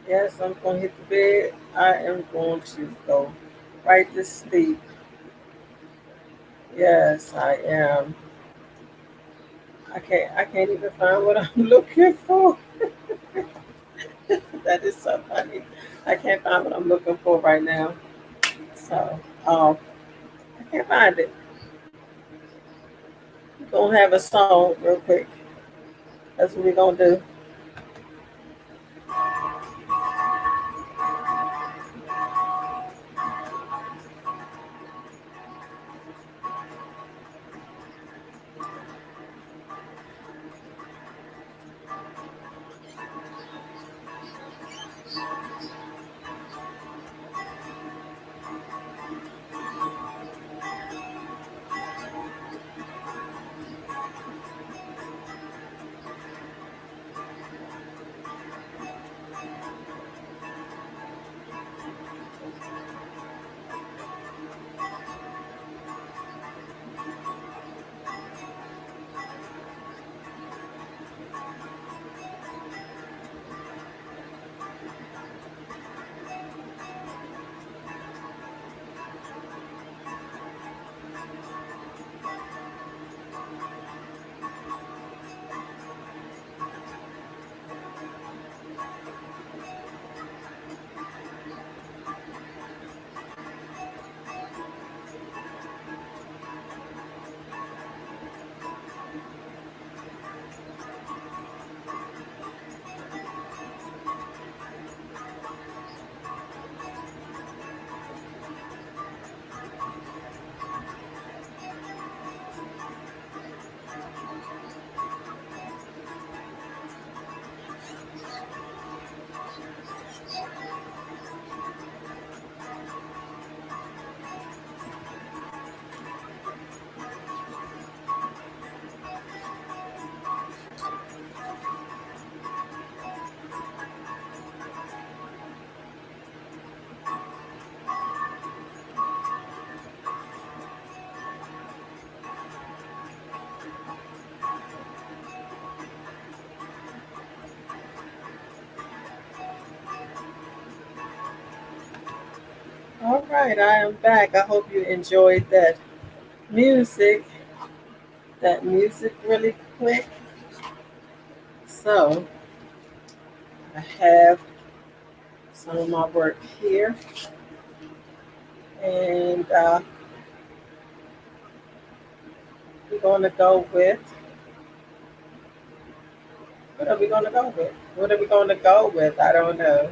Yes, I'm going to hit the bed. I am going to go right to sleep. Yes, I am. I can't even find what I'm looking for. That is so funny. I can't find what I'm looking for right now. So, I can't find it. We're gonna have a song real quick. That's what we're gonna do. All right, I am back. I hope you enjoyed music. That music really quick. So I have some of my work here, and we're going to go with what are we going to go with? What are we going to go with? I don't know.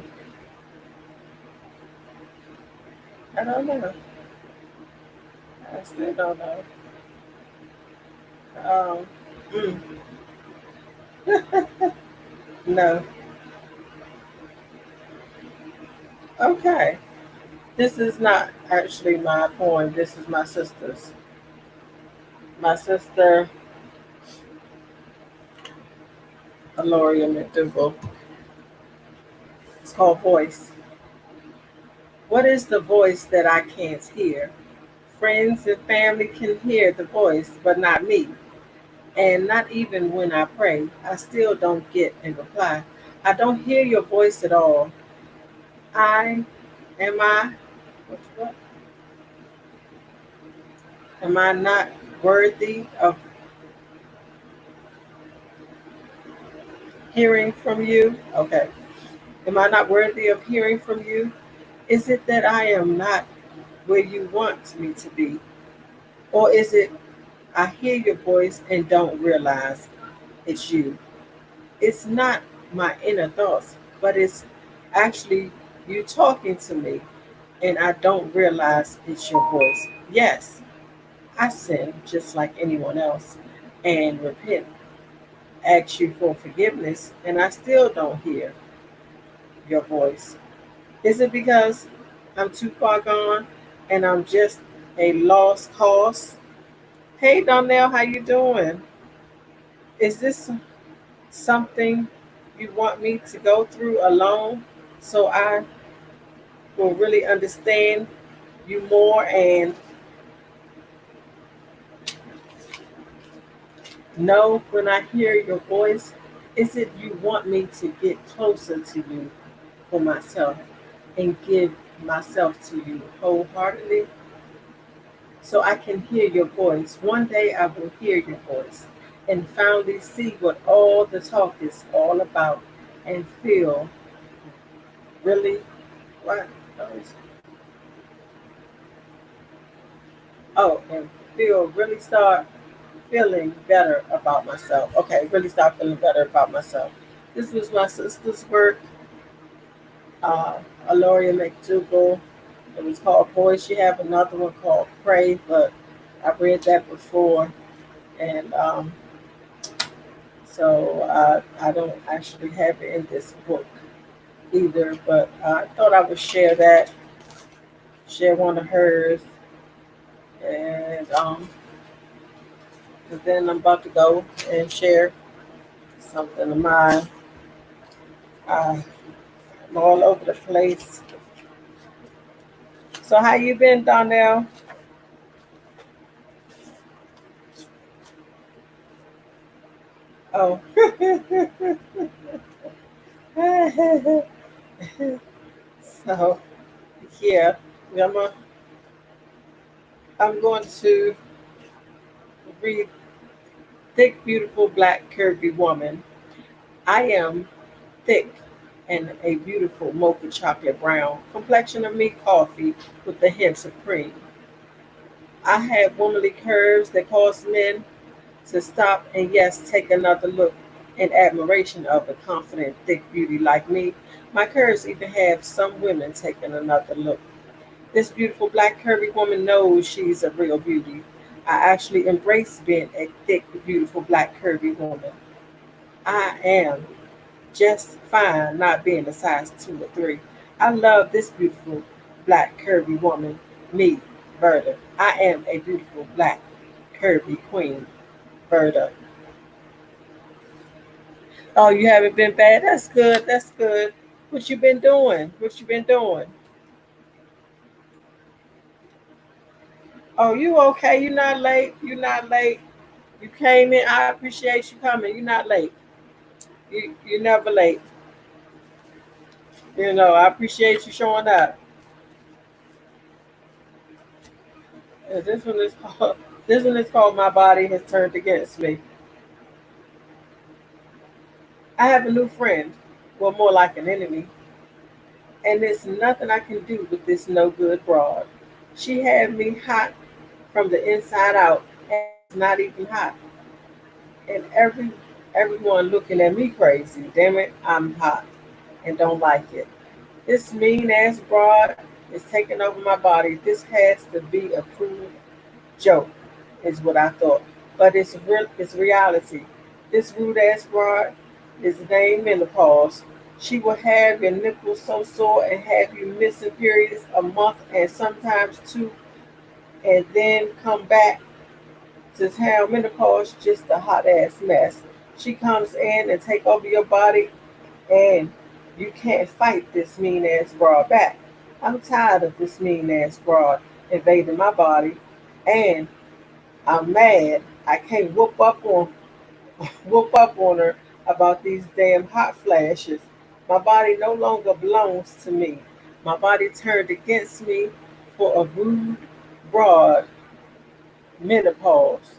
I don't know. I still don't know. Um, mm, no. Okay. This is not actually my poem. This is my sister's. My sister Aloria McDougall. It's called Voice. What is the voice that I can't hear? Friends and family can hear the voice, but not me. And not even when I pray, I still don't get a reply. I don't hear your voice at all. I am I what? Am I not worthy of hearing from you? Okay. Am I not worthy of hearing from you? Is it that I am not where you want me to be? Or is it I hear your voice and don't realize it's you? It's not my inner thoughts, but it's actually you talking to me and I don't realize it's your voice. Yes, I sin just like anyone else and repent, ask you for forgiveness, and I still don't hear your voice. Is it because I'm too far gone and I'm just a lost cause? Hey Donnell, how you doing? Is this something you want me to go through alone so I will really understand you more and know when I hear your voice? Is it you want me to get closer to you for myself and give myself to you wholeheartedly so I can hear your voice? One day I will hear your voice and finally see what all the talk is all about and feel really what? Oh, and feel really start feeling better about myself. Okay, really start feeling better about myself. This was my sister's work, uh, Aloria McDougall. It was called Voice. She have another one called Pray, but I read that before, and so I don't actually have it in this book either. But I thought I would share that, share one of hers, and then I'm about to go and share something of mine. Uh, I'm all over the place. So how you been, Donnell? Oh, so yeah, I'm a, I'm going to read "Thick, Beautiful Black Curvy Woman." I am thick and a beautiful mocha chocolate brown complexion of me coffee with the hints of cream. I have womanly curves that cause men to stop and yes, take another look in admiration of a confident, thick beauty like me. My curves even have some women taking another look. This beautiful black curvy woman knows she's a real beauty. I actually embrace being a thick, beautiful black curvy woman. I am just fine not being a size 2 or 3. I love this beautiful black curvy woman, me, Verda. I am a beautiful black curvy queen, Verda. Oh, you haven't been bad. That's good. That's good. What you been doing? What you been doing? Oh, you okay? You not late? You not late? You came in. I appreciate you coming. You're not late. You never late. I appreciate you showing up. This one is called. This one is called "My Body Has Turned Against Me." I have a new friend. Well, more like an enemy. And there's nothing I can do with this no good broad. She had me hot from the inside out, and it's not even hot. And everyone looking at me crazy. Damn it, I'm hot and don't like it. This mean ass broad is taking over my body. This has to be a cruel joke, is what I thought. But it's real. It's reality. This rude ass broad is named menopause. She will have your nipples so sore and have you missing periods a month and sometimes two, and then come back to town menopause just a hot ass mess. She comes in and take over your body, and you can't fight this mean ass broad back. I'm tired of this mean ass broad invading my body, and I'm mad. I can't whoop up on her about these damn hot flashes. My body no longer belongs to me. My body turned against me for a rude, broad menopause.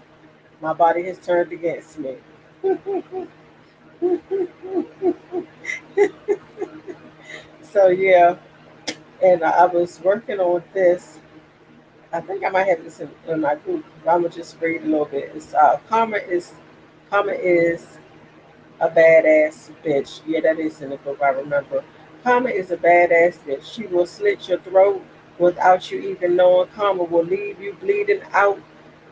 My body has turned against me. So yeah, and I was working on this. I think I might have this in my group. I'm gonna just read a little bit. It's Karma is a badass bitch. Yeah, that is in the book. I remember. Karma is a badass bitch. She will slit your throat without you even knowing. Karma will leave you bleeding out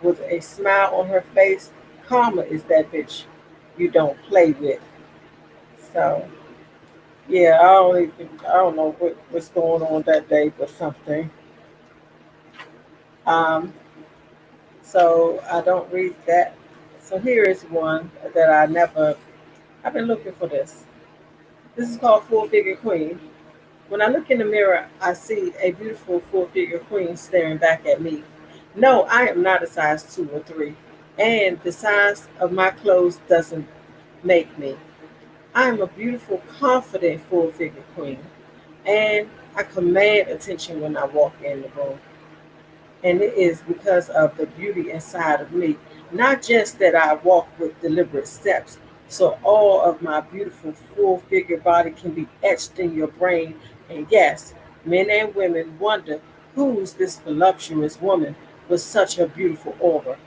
with a smile on her face. Karma is that bitch you don't play with. So yeah, I don't know what's going on that day, but something. Um, so I don't read that. So here is one that I've been looking for this. This is called Full Figure Queen. When I look in the mirror, I see a beautiful full figure queen staring back at me. No, I am not a size 2 or 3, and the size of my clothes doesn't make me. I am a beautiful, confident full figure queen, and I command attention when I walk in the room. And it is because of the beauty inside of me. Not just that I walk with deliberate steps, so all of my beautiful full figure body can be etched in your brain. And yes, men and women wonder who's this voluptuous woman with such a beautiful aura.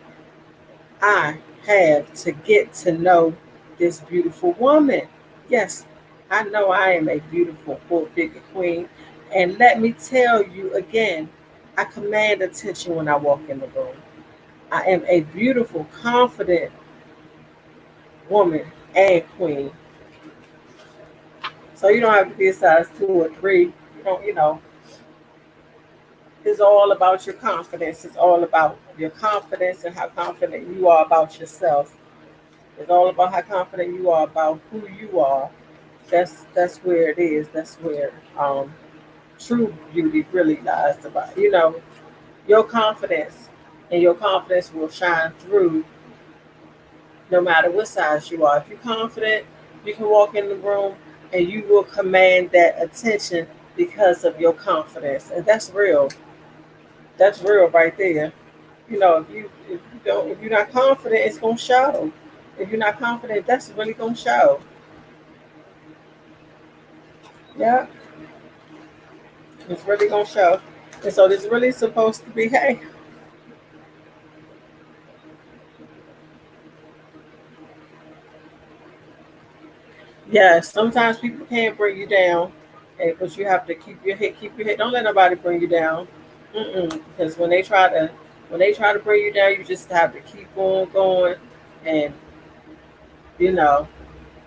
I have to get to know this beautiful woman. Yes, I know I am a beautiful full figure queen. And let me tell you again, I command attention when I walk in the room. I am a beautiful, confident woman and queen. So you don't have to be a size 2 or 3. You don't, it's all about your confidence. It's all about your confidence and how confident you are about yourself. It's all about how confident you are about who you are. That's where it is. That's where true beauty really lies. About your confidence, and your confidence will shine through no matter what size you are. If you're confident, you can walk in the room and you will command that attention because of your confidence, and that's real. That's real right there. If you're not confident, it's gonna show. If you're not confident, that's really gonna show. Yeah, it's really gonna show. And so this really supposed to be, hey, yes. Sometimes people can bring you down, but you have to keep your head. Don't let nobody bring you down. Because when they try to bring you down, you just have to keep on going, and you know,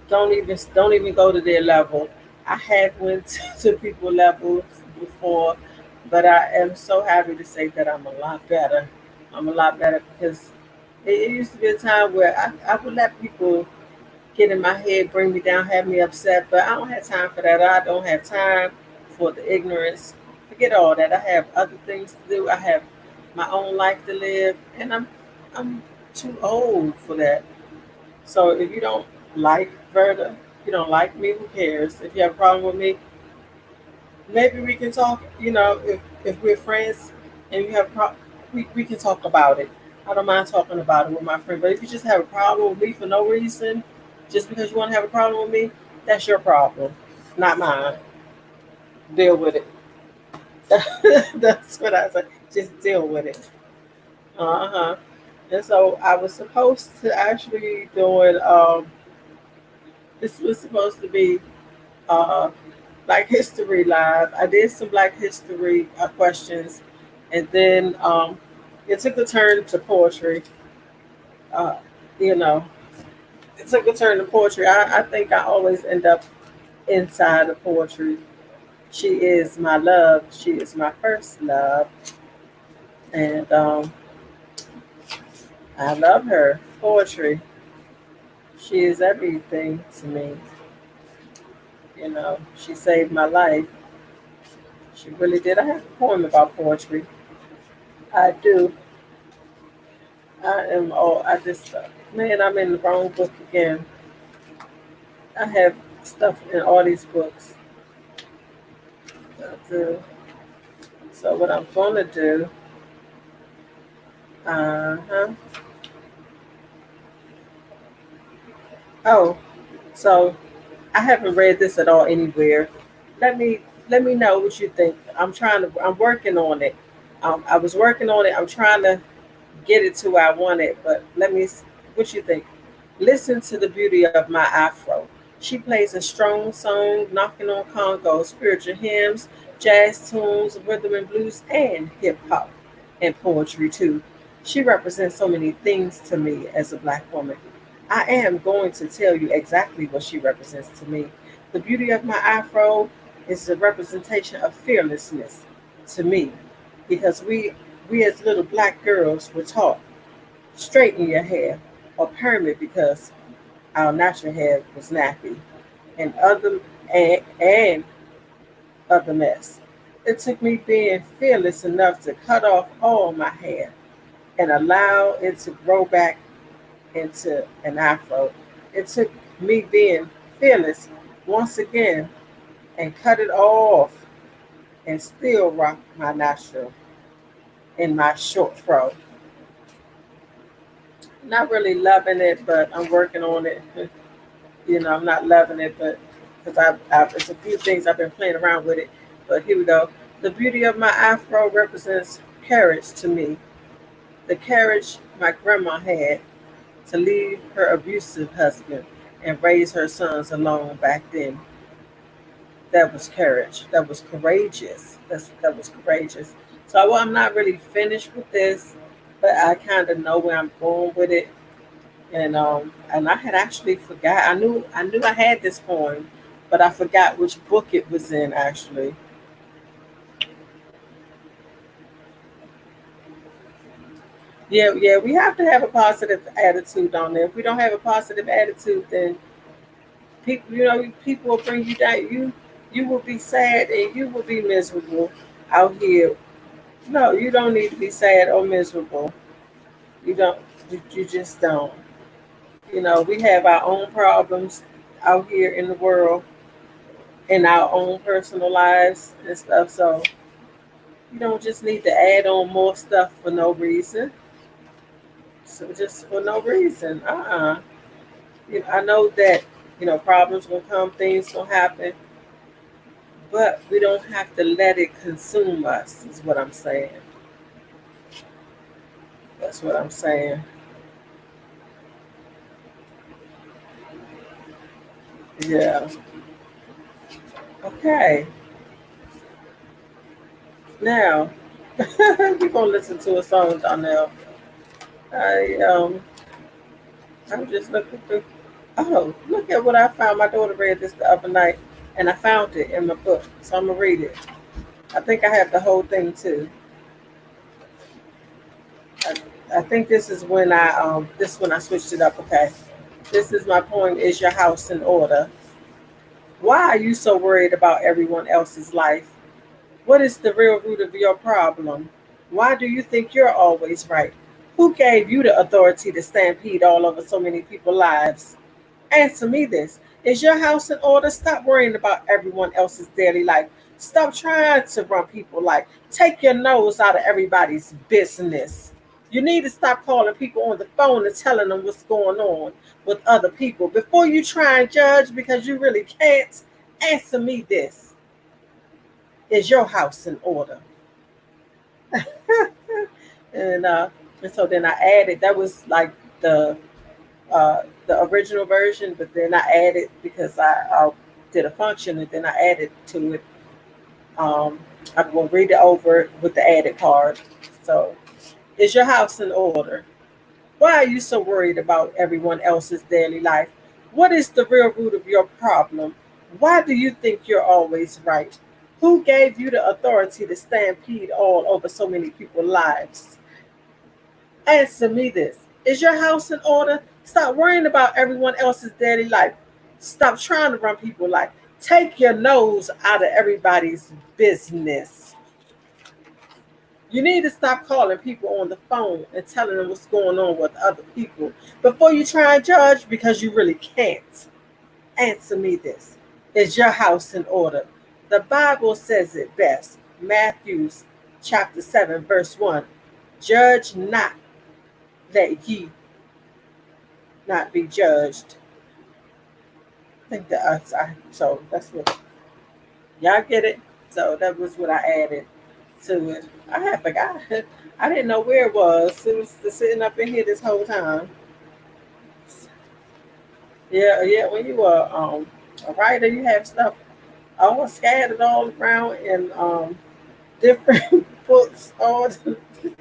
don't even go to their level. I have went to people levels before, but I am so happy to say that I'm a lot better. I'm a lot better because it used to be a time where I would let people get in my head, bring me down, have me upset, but I don't have time for that. I don't have time for the ignorance. Forget all that. I have other things to do. I have my own life to live, and I'm too old for that. So if you don't like Verda, you don't like me, who cares? If you have a problem with me, maybe we can talk. If we're friends and you have we can talk about it. I don't mind talking about it with my friend. But if you just have a problem with me for no reason, just because you want to have a problem with me, that's your problem, not mine. Deal with it. That's what I say. Just deal with it. Uh-huh. And so I was supposed to actually doing this was supposed to be uh Black History Live. I did some Black History questions, and then it took a turn to poetry. Uh, you know, it took a turn to poetry. I think I always end up inside of poetry. She is my love. She is my first love, and I love her poetry. She is everything to me. You know, she saved my life. She really did. I have a poem about poetry. I do. I am. Oh, I just. Man, I'm in the wrong book again. I have stuff in all these books. I do. So what I'm gonna do? Uh huh. Oh, so I haven't read this at all anywhere. Let me know what you think. I'm working on it. I was working on it. I'm trying to get it to where I want it, but what you think? Listen to the beauty of my afro. She plays a strong song, knocking on congos, spiritual hymns, jazz tunes, rhythm and blues, and hip hop and poetry too. She represents so many things to me as a black woman. I am going to tell you exactly what she represents to me. The beauty of my afro is a representation of fearlessness to me, because we as little black girls were taught straighten your hair or perm it because our natural hair was nappy and and other mess. It took me being fearless enough to cut off all my hair and allow it to grow back into an afro. It took me being fearless once again and cut it all off and still rock my natural in my short fro. Not really loving it, but I'm working on it. You know, I'm not loving it, but because it's a few things I've been playing around with it. But here we go. The beauty of my afro represents courage to me. The courage my grandma had to leave her abusive husband and raise her sons alone back then. That was courage. That was courageous. That was courageous. So well, I'm not really finished with this, but I kind of know where I'm going with it. And I had actually forgot. I knew I had this poem, but I forgot which book it was in actually. Yeah, yeah, we have to have a positive attitude on there. If we don't have a positive attitude, then people will bring you down. You will be sad and you will be miserable out here. No, you don't need to be sad or miserable. You don't. You just don't. You know, we have our own problems out here in the world, in our own personal lives and stuff. So you don't just need to add on more stuff for no reason. So just for no reason. I know that problems will come, things will happen, but we don't have to let it consume us. Is what I'm saying. That's what I'm saying. Yeah. Okay. Now we're gonna listen to a song, Donnell. I I'm just looking through. Oh, look at what I found. My daughter read this the other night, and I found it in my book, so I'm gonna read it. I think I have the whole thing too. I, I think this when I switched it up. Okay, this is my poem. Is your house in order? Why are you so worried about everyone else's life? What is the real root of your problem? Why do you think you're always right? Who gave you the authority to stampede all over so many people's lives? Answer me this. Is your house in order? Stop worrying about everyone else's daily life. Stop trying to run people like. Take your nose out of everybody's business. You need to stop calling people on the phone and telling them what's going on with other people. Before you try and judge, because you really can't, answer me this. Is your house in order? and and so then I added, that was like the the original version, but then I added, because I did a function and then I added to it. Um, I'm going to read it over with the added part. So, is your house in order? Why are you so worried about everyone else's daily life? What is the real root of your problem? Why do you think you're always right? Who gave you the authority to stampede all over so many people's lives? Answer me this. Is your house in order? Stop worrying about everyone else's daily life. Stop trying to run people's life. Take your nose out of everybody's business. You need to stop calling people on the phone and telling them what's going on with other people before you try and judge, because you really can't. Answer me this. Is your house in order? The Bible says it best. Matthew chapter 7, verse 1. Judge not, that ye not be judged. I think so that's what y'all get it. So that was what I added to it. I had forgot. I didn't know where it was. It was sitting up in here this whole time. Yeah, yeah. When you are a writer, you have stuff all scattered all around in different books, all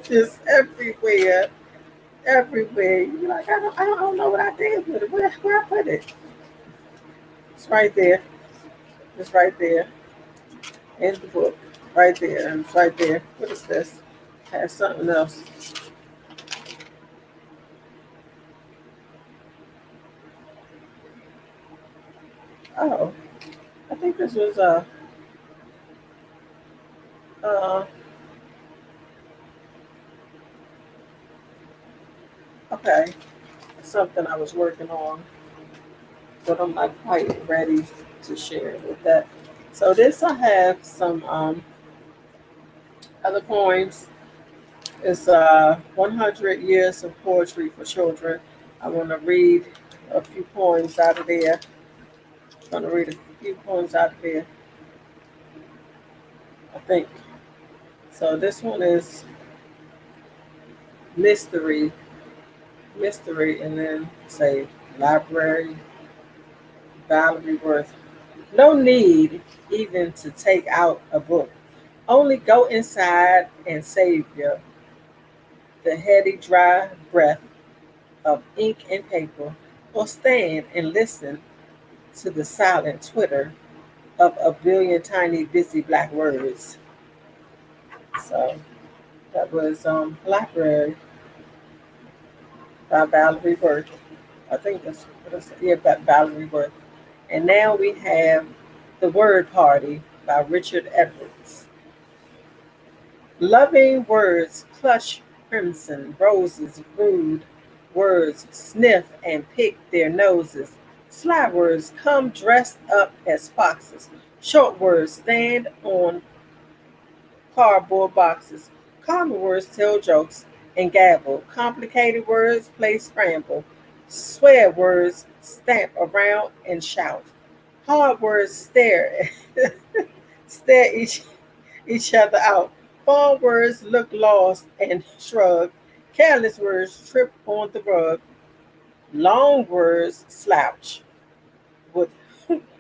just everywhere, everywhere. You're like, I don't know what I did with it. Where I put it? It's right there. It's right there in the book, right there, and it's right there. What is this? Has something else. Oh, I think this was uh okay, something I was working on, but I'm not quite ready to share with that. So this I have some other poems. It's 100 years of poetry for children. I want to read a few poems out of there. I'm going to read a few poems out of there, I think. So this one is mystery, mystery, and then say library, Valerie Worth. No need even to take out a book. Only go inside and savor the heady, dry breath of ink and paper, or stand and listen to the silent twitter of a billion tiny, busy black words. So that was Library by Valerie Worth. I think that's what I said. Yeah, by Valerie Worth. And now we have The Word Party by Richard Edwards. Loving words clutch crimson roses, rude words sniff and pick their noses. Sly words come dressed up as foxes. Short words stand on cardboard boxes. Common words tell jokes and gabble. Complicated words play scramble. Swear words stamp around and shout. Hard words stare each other out. Fond words look lost and shrug. Careless words trip on the rug. Long words slouch with,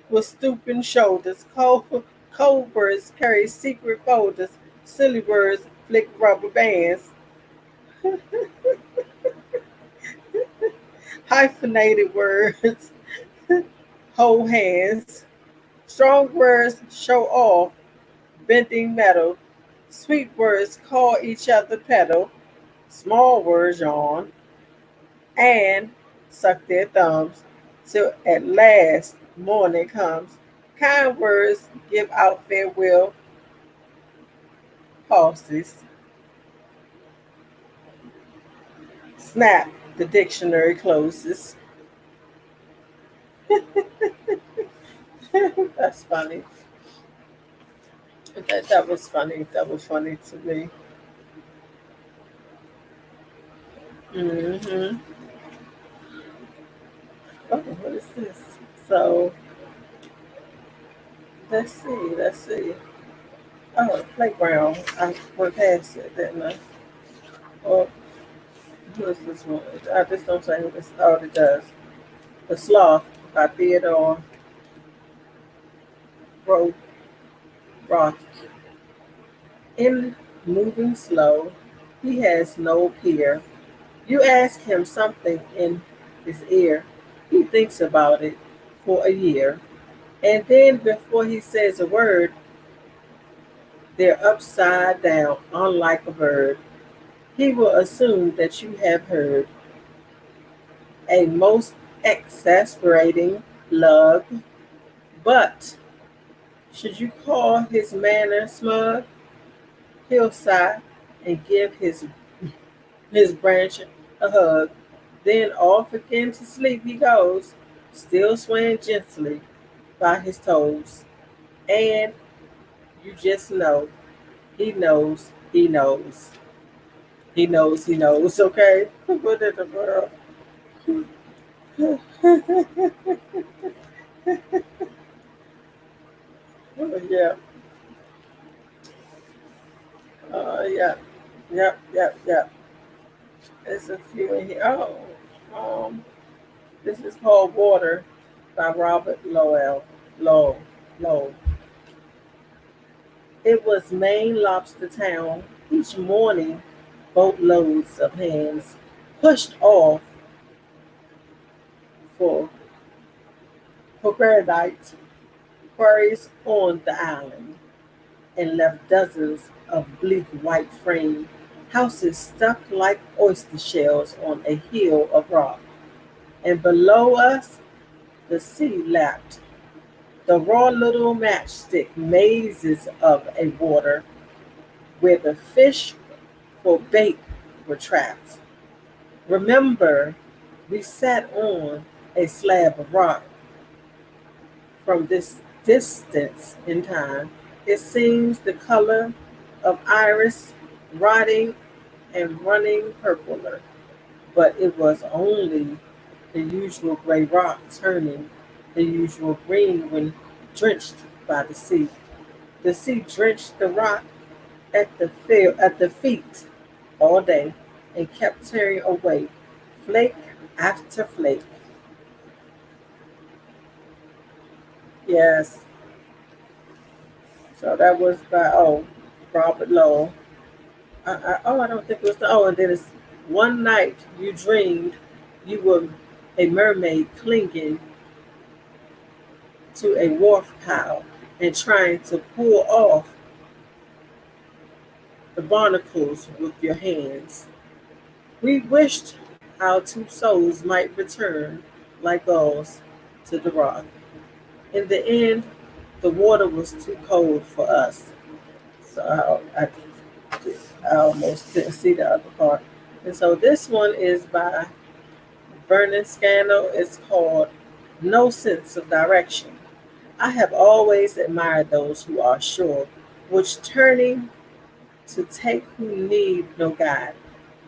with stooping shoulders. Cold words carry secret folders. Silly words flick rubber bands. Hyphenated words hold hands. Strong words show off, bending metal. Sweet words call each other petal. Small words yawn and suck their thumbs till at last morning comes. Kind words give out farewell pauses. Snap, the dictionary closes. That's funny. That was funny. That was funny to me. Hmm. Oh, what is this? So let's see. Let's see. Oh, playground. I went past it, didn't I? Oh, who is this one? I just don't say who this. Oh, it does. The Sloth by Theodore Roth. Roth. In moving slow, he has no peer. You ask him something in his ear, he thinks about it for a year, and then before he says a word, they're upside down, unlike a bird. He will assume that you have heard. a most exasperating lug. But should you call his manner smug, he'll sigh and give his branch a hug. Then off again to sleep he goes, still swaying gently by his toes. And you just know, he knows, he knows, he knows, he knows, okay? What in the world? Yeah, yeah, yep, yep, yep. There's a few in here. Um, this is called Water by Robert Lowell. Lowell. It was Maine Lobster Town. Each morning, boatloads of hands pushed off for Cockernite quarries on the island and left dozens of bleak white frame houses stuck like oyster shells on a hill of rock. And below us, the sea lapped the raw little matchstick mazes of a water where the fish for bait were trapped. Remember, we sat on a slab of rock. From this distance in time, it seems the color of iris rotting and running purpler, but it was only the usual gray rock turning the usual green when drenched by the sea. The sea drenched the rock at the feet all day and kept tearing away flake after flake. Yes, so that was by Robert Lowell. I don't think it was the and then it's one night you dreamed you were a mermaid clinging to a wharf pile and trying to pull off the barnacles with your hands. We wished our two souls might return like gulls to the rock. In the end, the water was too cold for us, so I almost didn't see the other part. And so this one is by Vernon Scannell. It's called No Sense of Direction. I have always admired those who are sure, which turning to take who need no guide,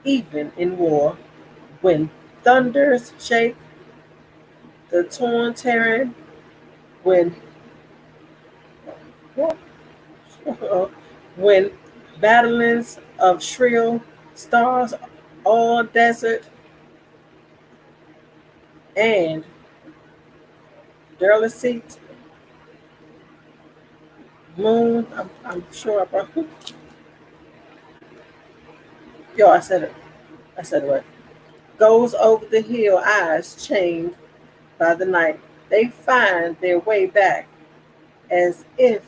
even in war, when thunders shake the torn terrain, when when battlings of shrill stars all desert and Derlicete moon. I'm sure I brought yo, I said it. I said it right. Goes over the hill, eyes chained by the night. They find their way back as if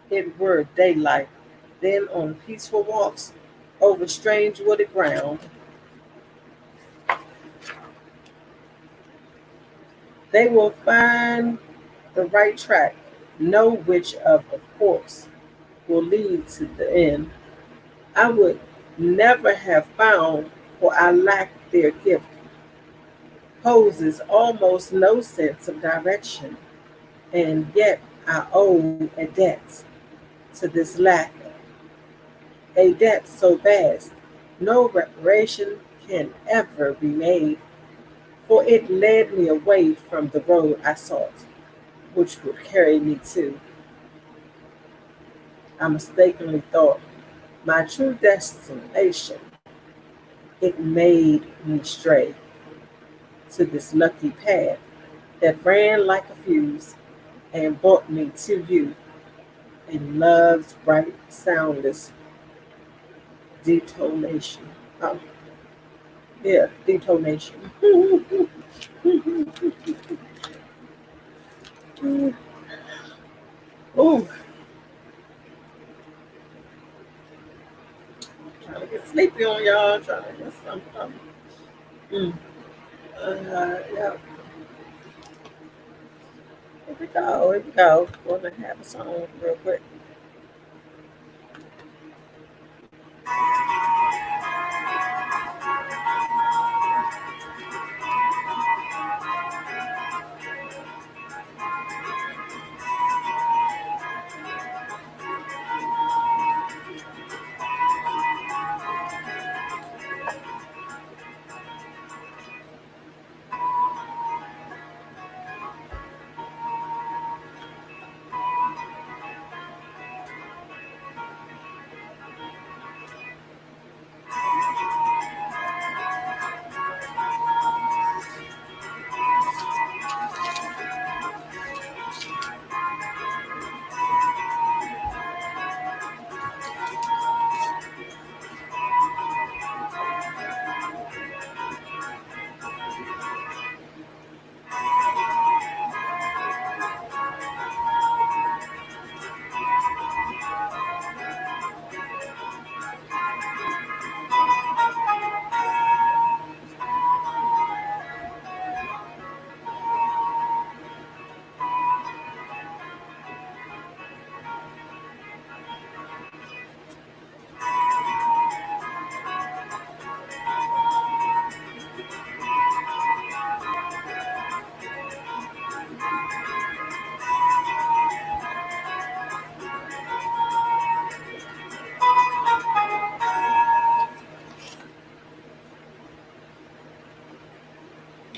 it were daylight. Then on peaceful walks over strange wooded ground, they will find the right track, know which of the forks will lead to the end. I would never have found, for I lacked their gift, poses almost no sense of direction, and yet I owe a debt to this lack, a debt so vast, no reparation can ever be made, for it led me away from the road I sought, which would carry me to, I mistakenly thought, my true destination. It made me stray to this lucky path that ran like a fuse and brought me to you in love's bright, soundless detonation. Oh, yeah, detonation. Oh, trying to get sleepy on y'all. Trying to get some. Mm. Yeah, here we go. Here we go. We're gonna have a song real quick.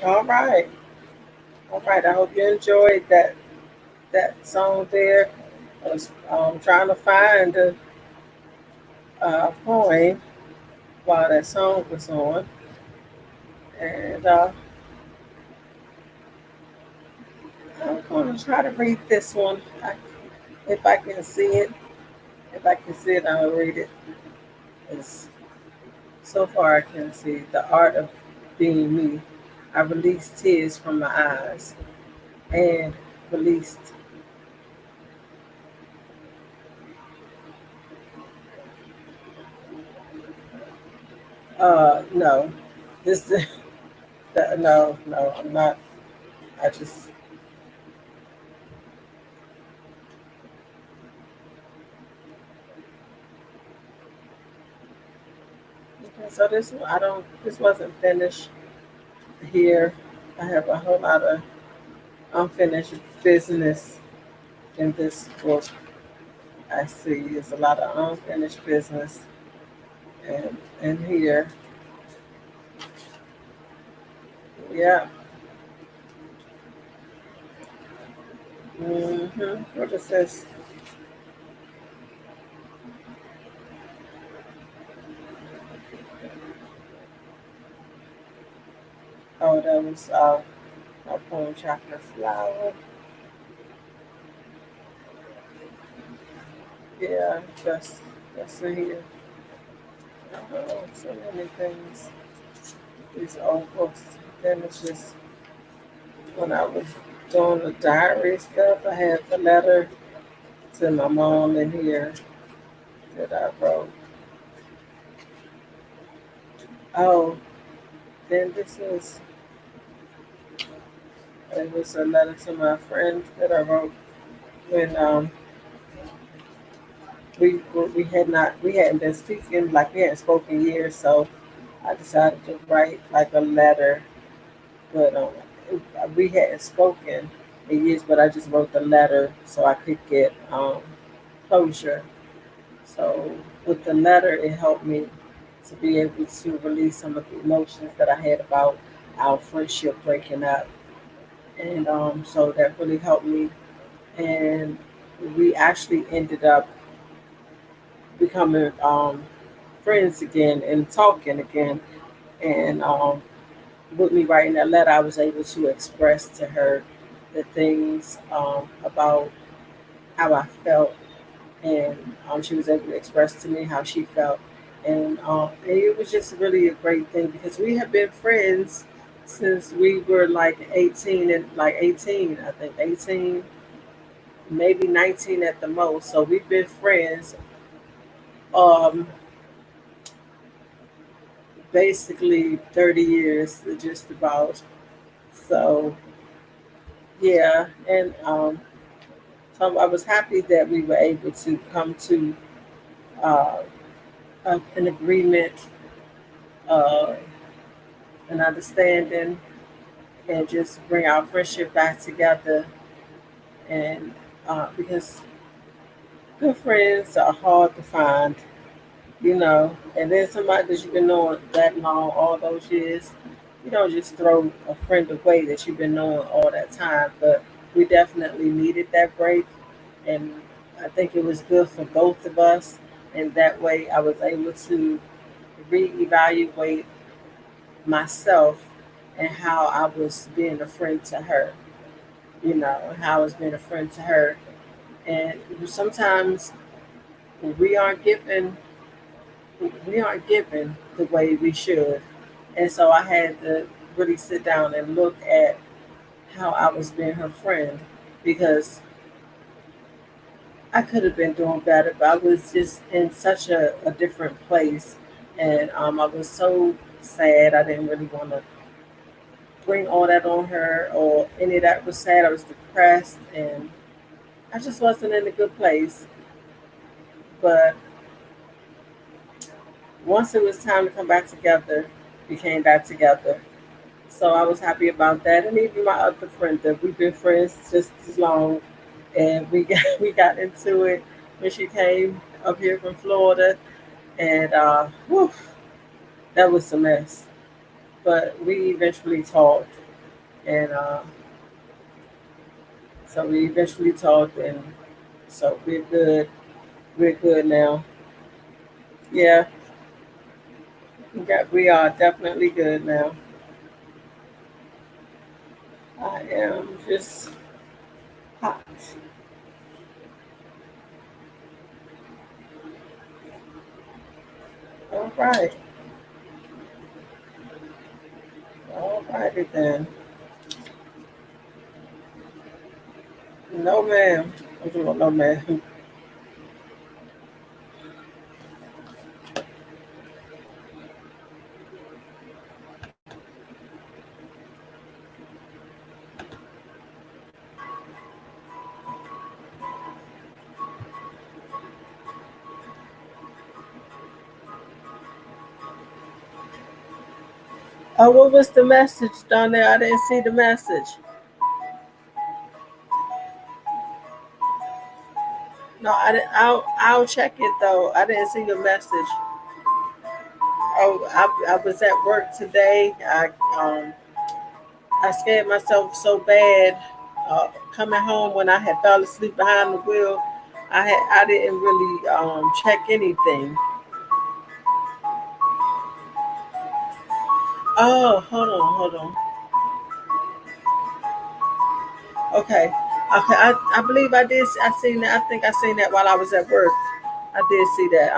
All right. All right. I hope you enjoyed that song there. I was trying to find a poem while that song was on, and I'm going to try to read this one. If I can see it, if I can see it, I'll read it. It's, so far, I can see the art of being me. I released tears from my eyes and released. No, this no, no, I'm not. I just okay. So this I don't. This wasn't finished here. I have a whole lot of unfinished business in this book. I see there's a lot of unfinished business and here. Yeah. What it says? Oh, that was my poem chocolate flower. Yeah, that's in here. So many things. These old books. Then it's just when I was doing the diary stuff, I had the letter to my mom in here that I wrote. Oh, then this is it was a letter to my friend that I wrote when we hadn't been speaking, like we hadn't spoken years, so I decided to write like a letter, but we hadn't spoken in years, but I just wrote the letter so I could get closure. So with the letter, it helped me to be able to release some of the emotions that I had about our friendship breaking up, and so that really helped me. And we actually ended up becoming friends again and talking again. And with me writing that letter, I was able to express to her the things about how I felt, and she was able to express to me how she felt, and it was just really a great thing because we have been friends since we were like 18 and like 18, I think 18, maybe 19 at the most. So we've been friends um, basically 30 years, just about. So yeah, and so I was happy that we were able to come to uh, an agreement, uh, an understanding, and just bring our friendship back together. And because good friends are hard to find, and then somebody that you've been knowing that long, all those years, you don't just throw a friend away that you've been knowing all that time. But we definitely needed that break, and I think it was good for both of us. And that way, I was able to reevaluate myself and how I was being a friend to her. How I was being a friend to her, and sometimes we aren't given we aren't given the way we should. And so I had to really sit down and look at how I was being her friend, because I could have been doing better, but I was just in such a different place. And I was so sad. I didn't really want to bring all that on her or any of that was sad. I was depressed and I just wasn't in a good place. But once it was time to come back together, we came back together. So I was happy about that. And even my other friend that we've been friends just as long, and we got we got into it when she came up here from Florida, and whew, that was a mess. But we eventually talked, and so we eventually talked, and so we're good. We're good now. Yeah, we are definitely good now. I am just hot. All right, all righty then. No, ma'am. No, ma'am. Oh, what was the message down there? I didn't see the message. No, I didn't. I'll check it though. I didn't see your message. Oh, I was at work today. I scared myself so bad coming home when I had fell asleep behind the wheel. I didn't really check anything. Oh, hold on. Okay, okay. I believe I did. I seen that. I think I seen that while I was at work. I did see that.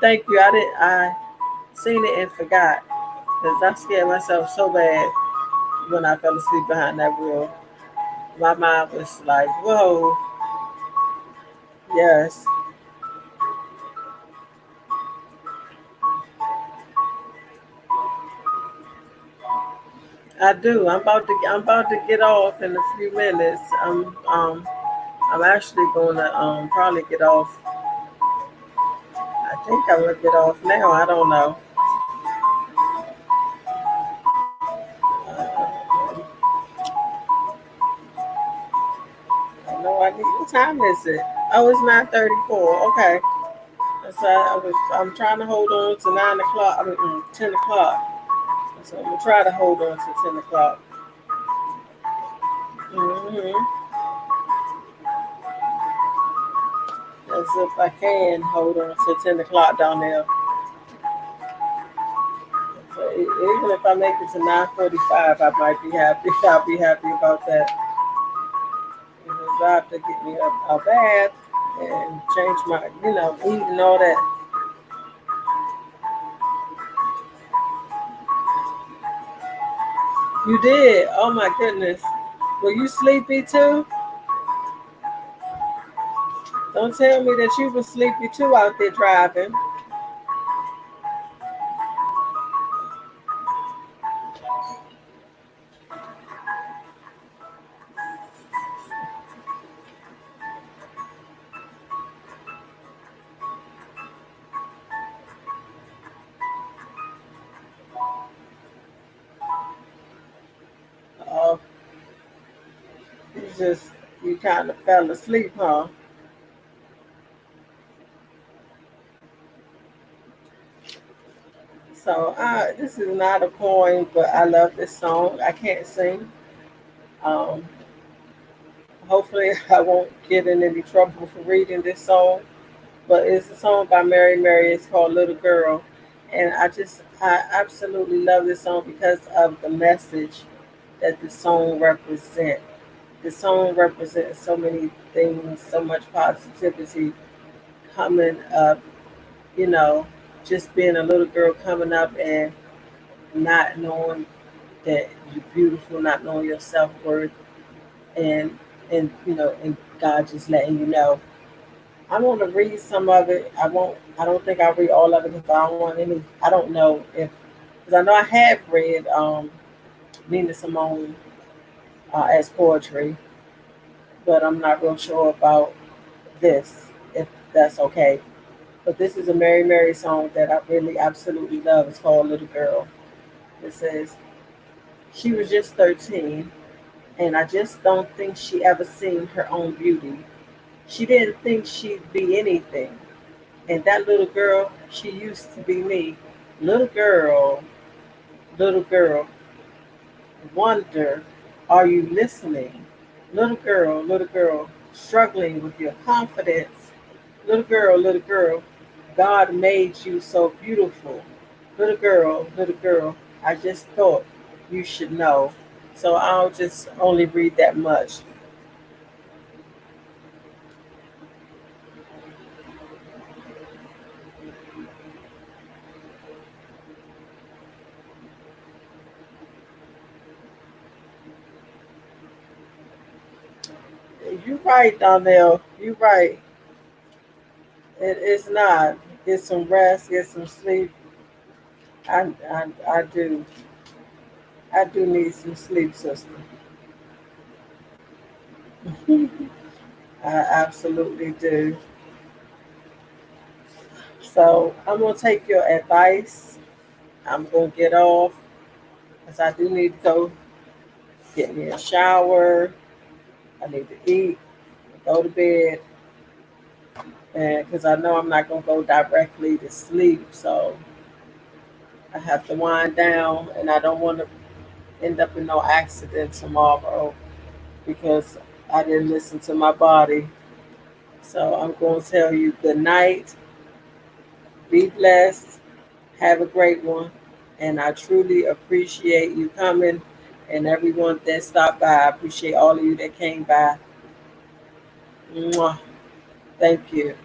Thank you. I did. I seen it and forgot because I scared myself so bad when I fell asleep behind that wheel. My mind was like, "Whoa, yes, I do. I'm about to get off in a few minutes. I'm actually going to probably get off. I think I'm gonna get off now. I don't know. I know I need. What time is it? Oh, it's 9:34. Okay. So I'm trying to hold on to 9 o'clock. 10 o'clock. So I'm gonna try to hold on to 10 o'clock. Hmm. As if I can hold on to 10 o'clock down there. So even if I make it to 9:45, I might be happy. I'll be happy about that. Because I have to get me a bath and change my, eat and all that. You did. Oh my goodness. Were you sleepy too? Don't tell me that you were sleepy too out there driving. just you kind of fell asleep, huh? So this is not a poem, but I love this song. I can't sing. Um, Hopefully, I won't get in any trouble for reading this song. But it's a song by Mary Mary. It's called Little Girl, and I absolutely love this song because of the message that the song represents. The song represents so many things, so much positivity coming up. You know, just being a little girl coming up and not knowing that you're beautiful, not knowing your self worth, and and God just letting you know. I'm going to read some of it. I won't. I don't think I'll read all of it because I don't want any. I don't know if because I know I have read Nina Simone as poetry, but I'm not real sure about this. If that's okay. But this is a Mary Mary song that I really absolutely love. It's called Little Girl. It says she was just 13, and I just don't think she ever seen her own beauty. She didn't think she'd be anything. And that little girl, she used to be me. Little girl, wonder, are you listening? Little girl, struggling with your confidence. Little girl, God made you so beautiful. Little girl, I just thought you should know. So I'll just only read that much. You right, Donnell. You right. It is not. Get some rest, get some sleep. I do. I do need some sleep, sister. I absolutely do. So I'm gonna take your advice. I'm gonna get off because I do need to go get me a shower. I need to eat, go to bed, and because I know I'm not gonna go directly to sleep, so I have to wind down, and I don't want to end up in no accident tomorrow because I didn't listen to my body. So I'm going to tell you good night. Be blessed. Have a great one. And I truly appreciate you coming and everyone that stopped by. I appreciate all of you that came by. Mwah. Thank you.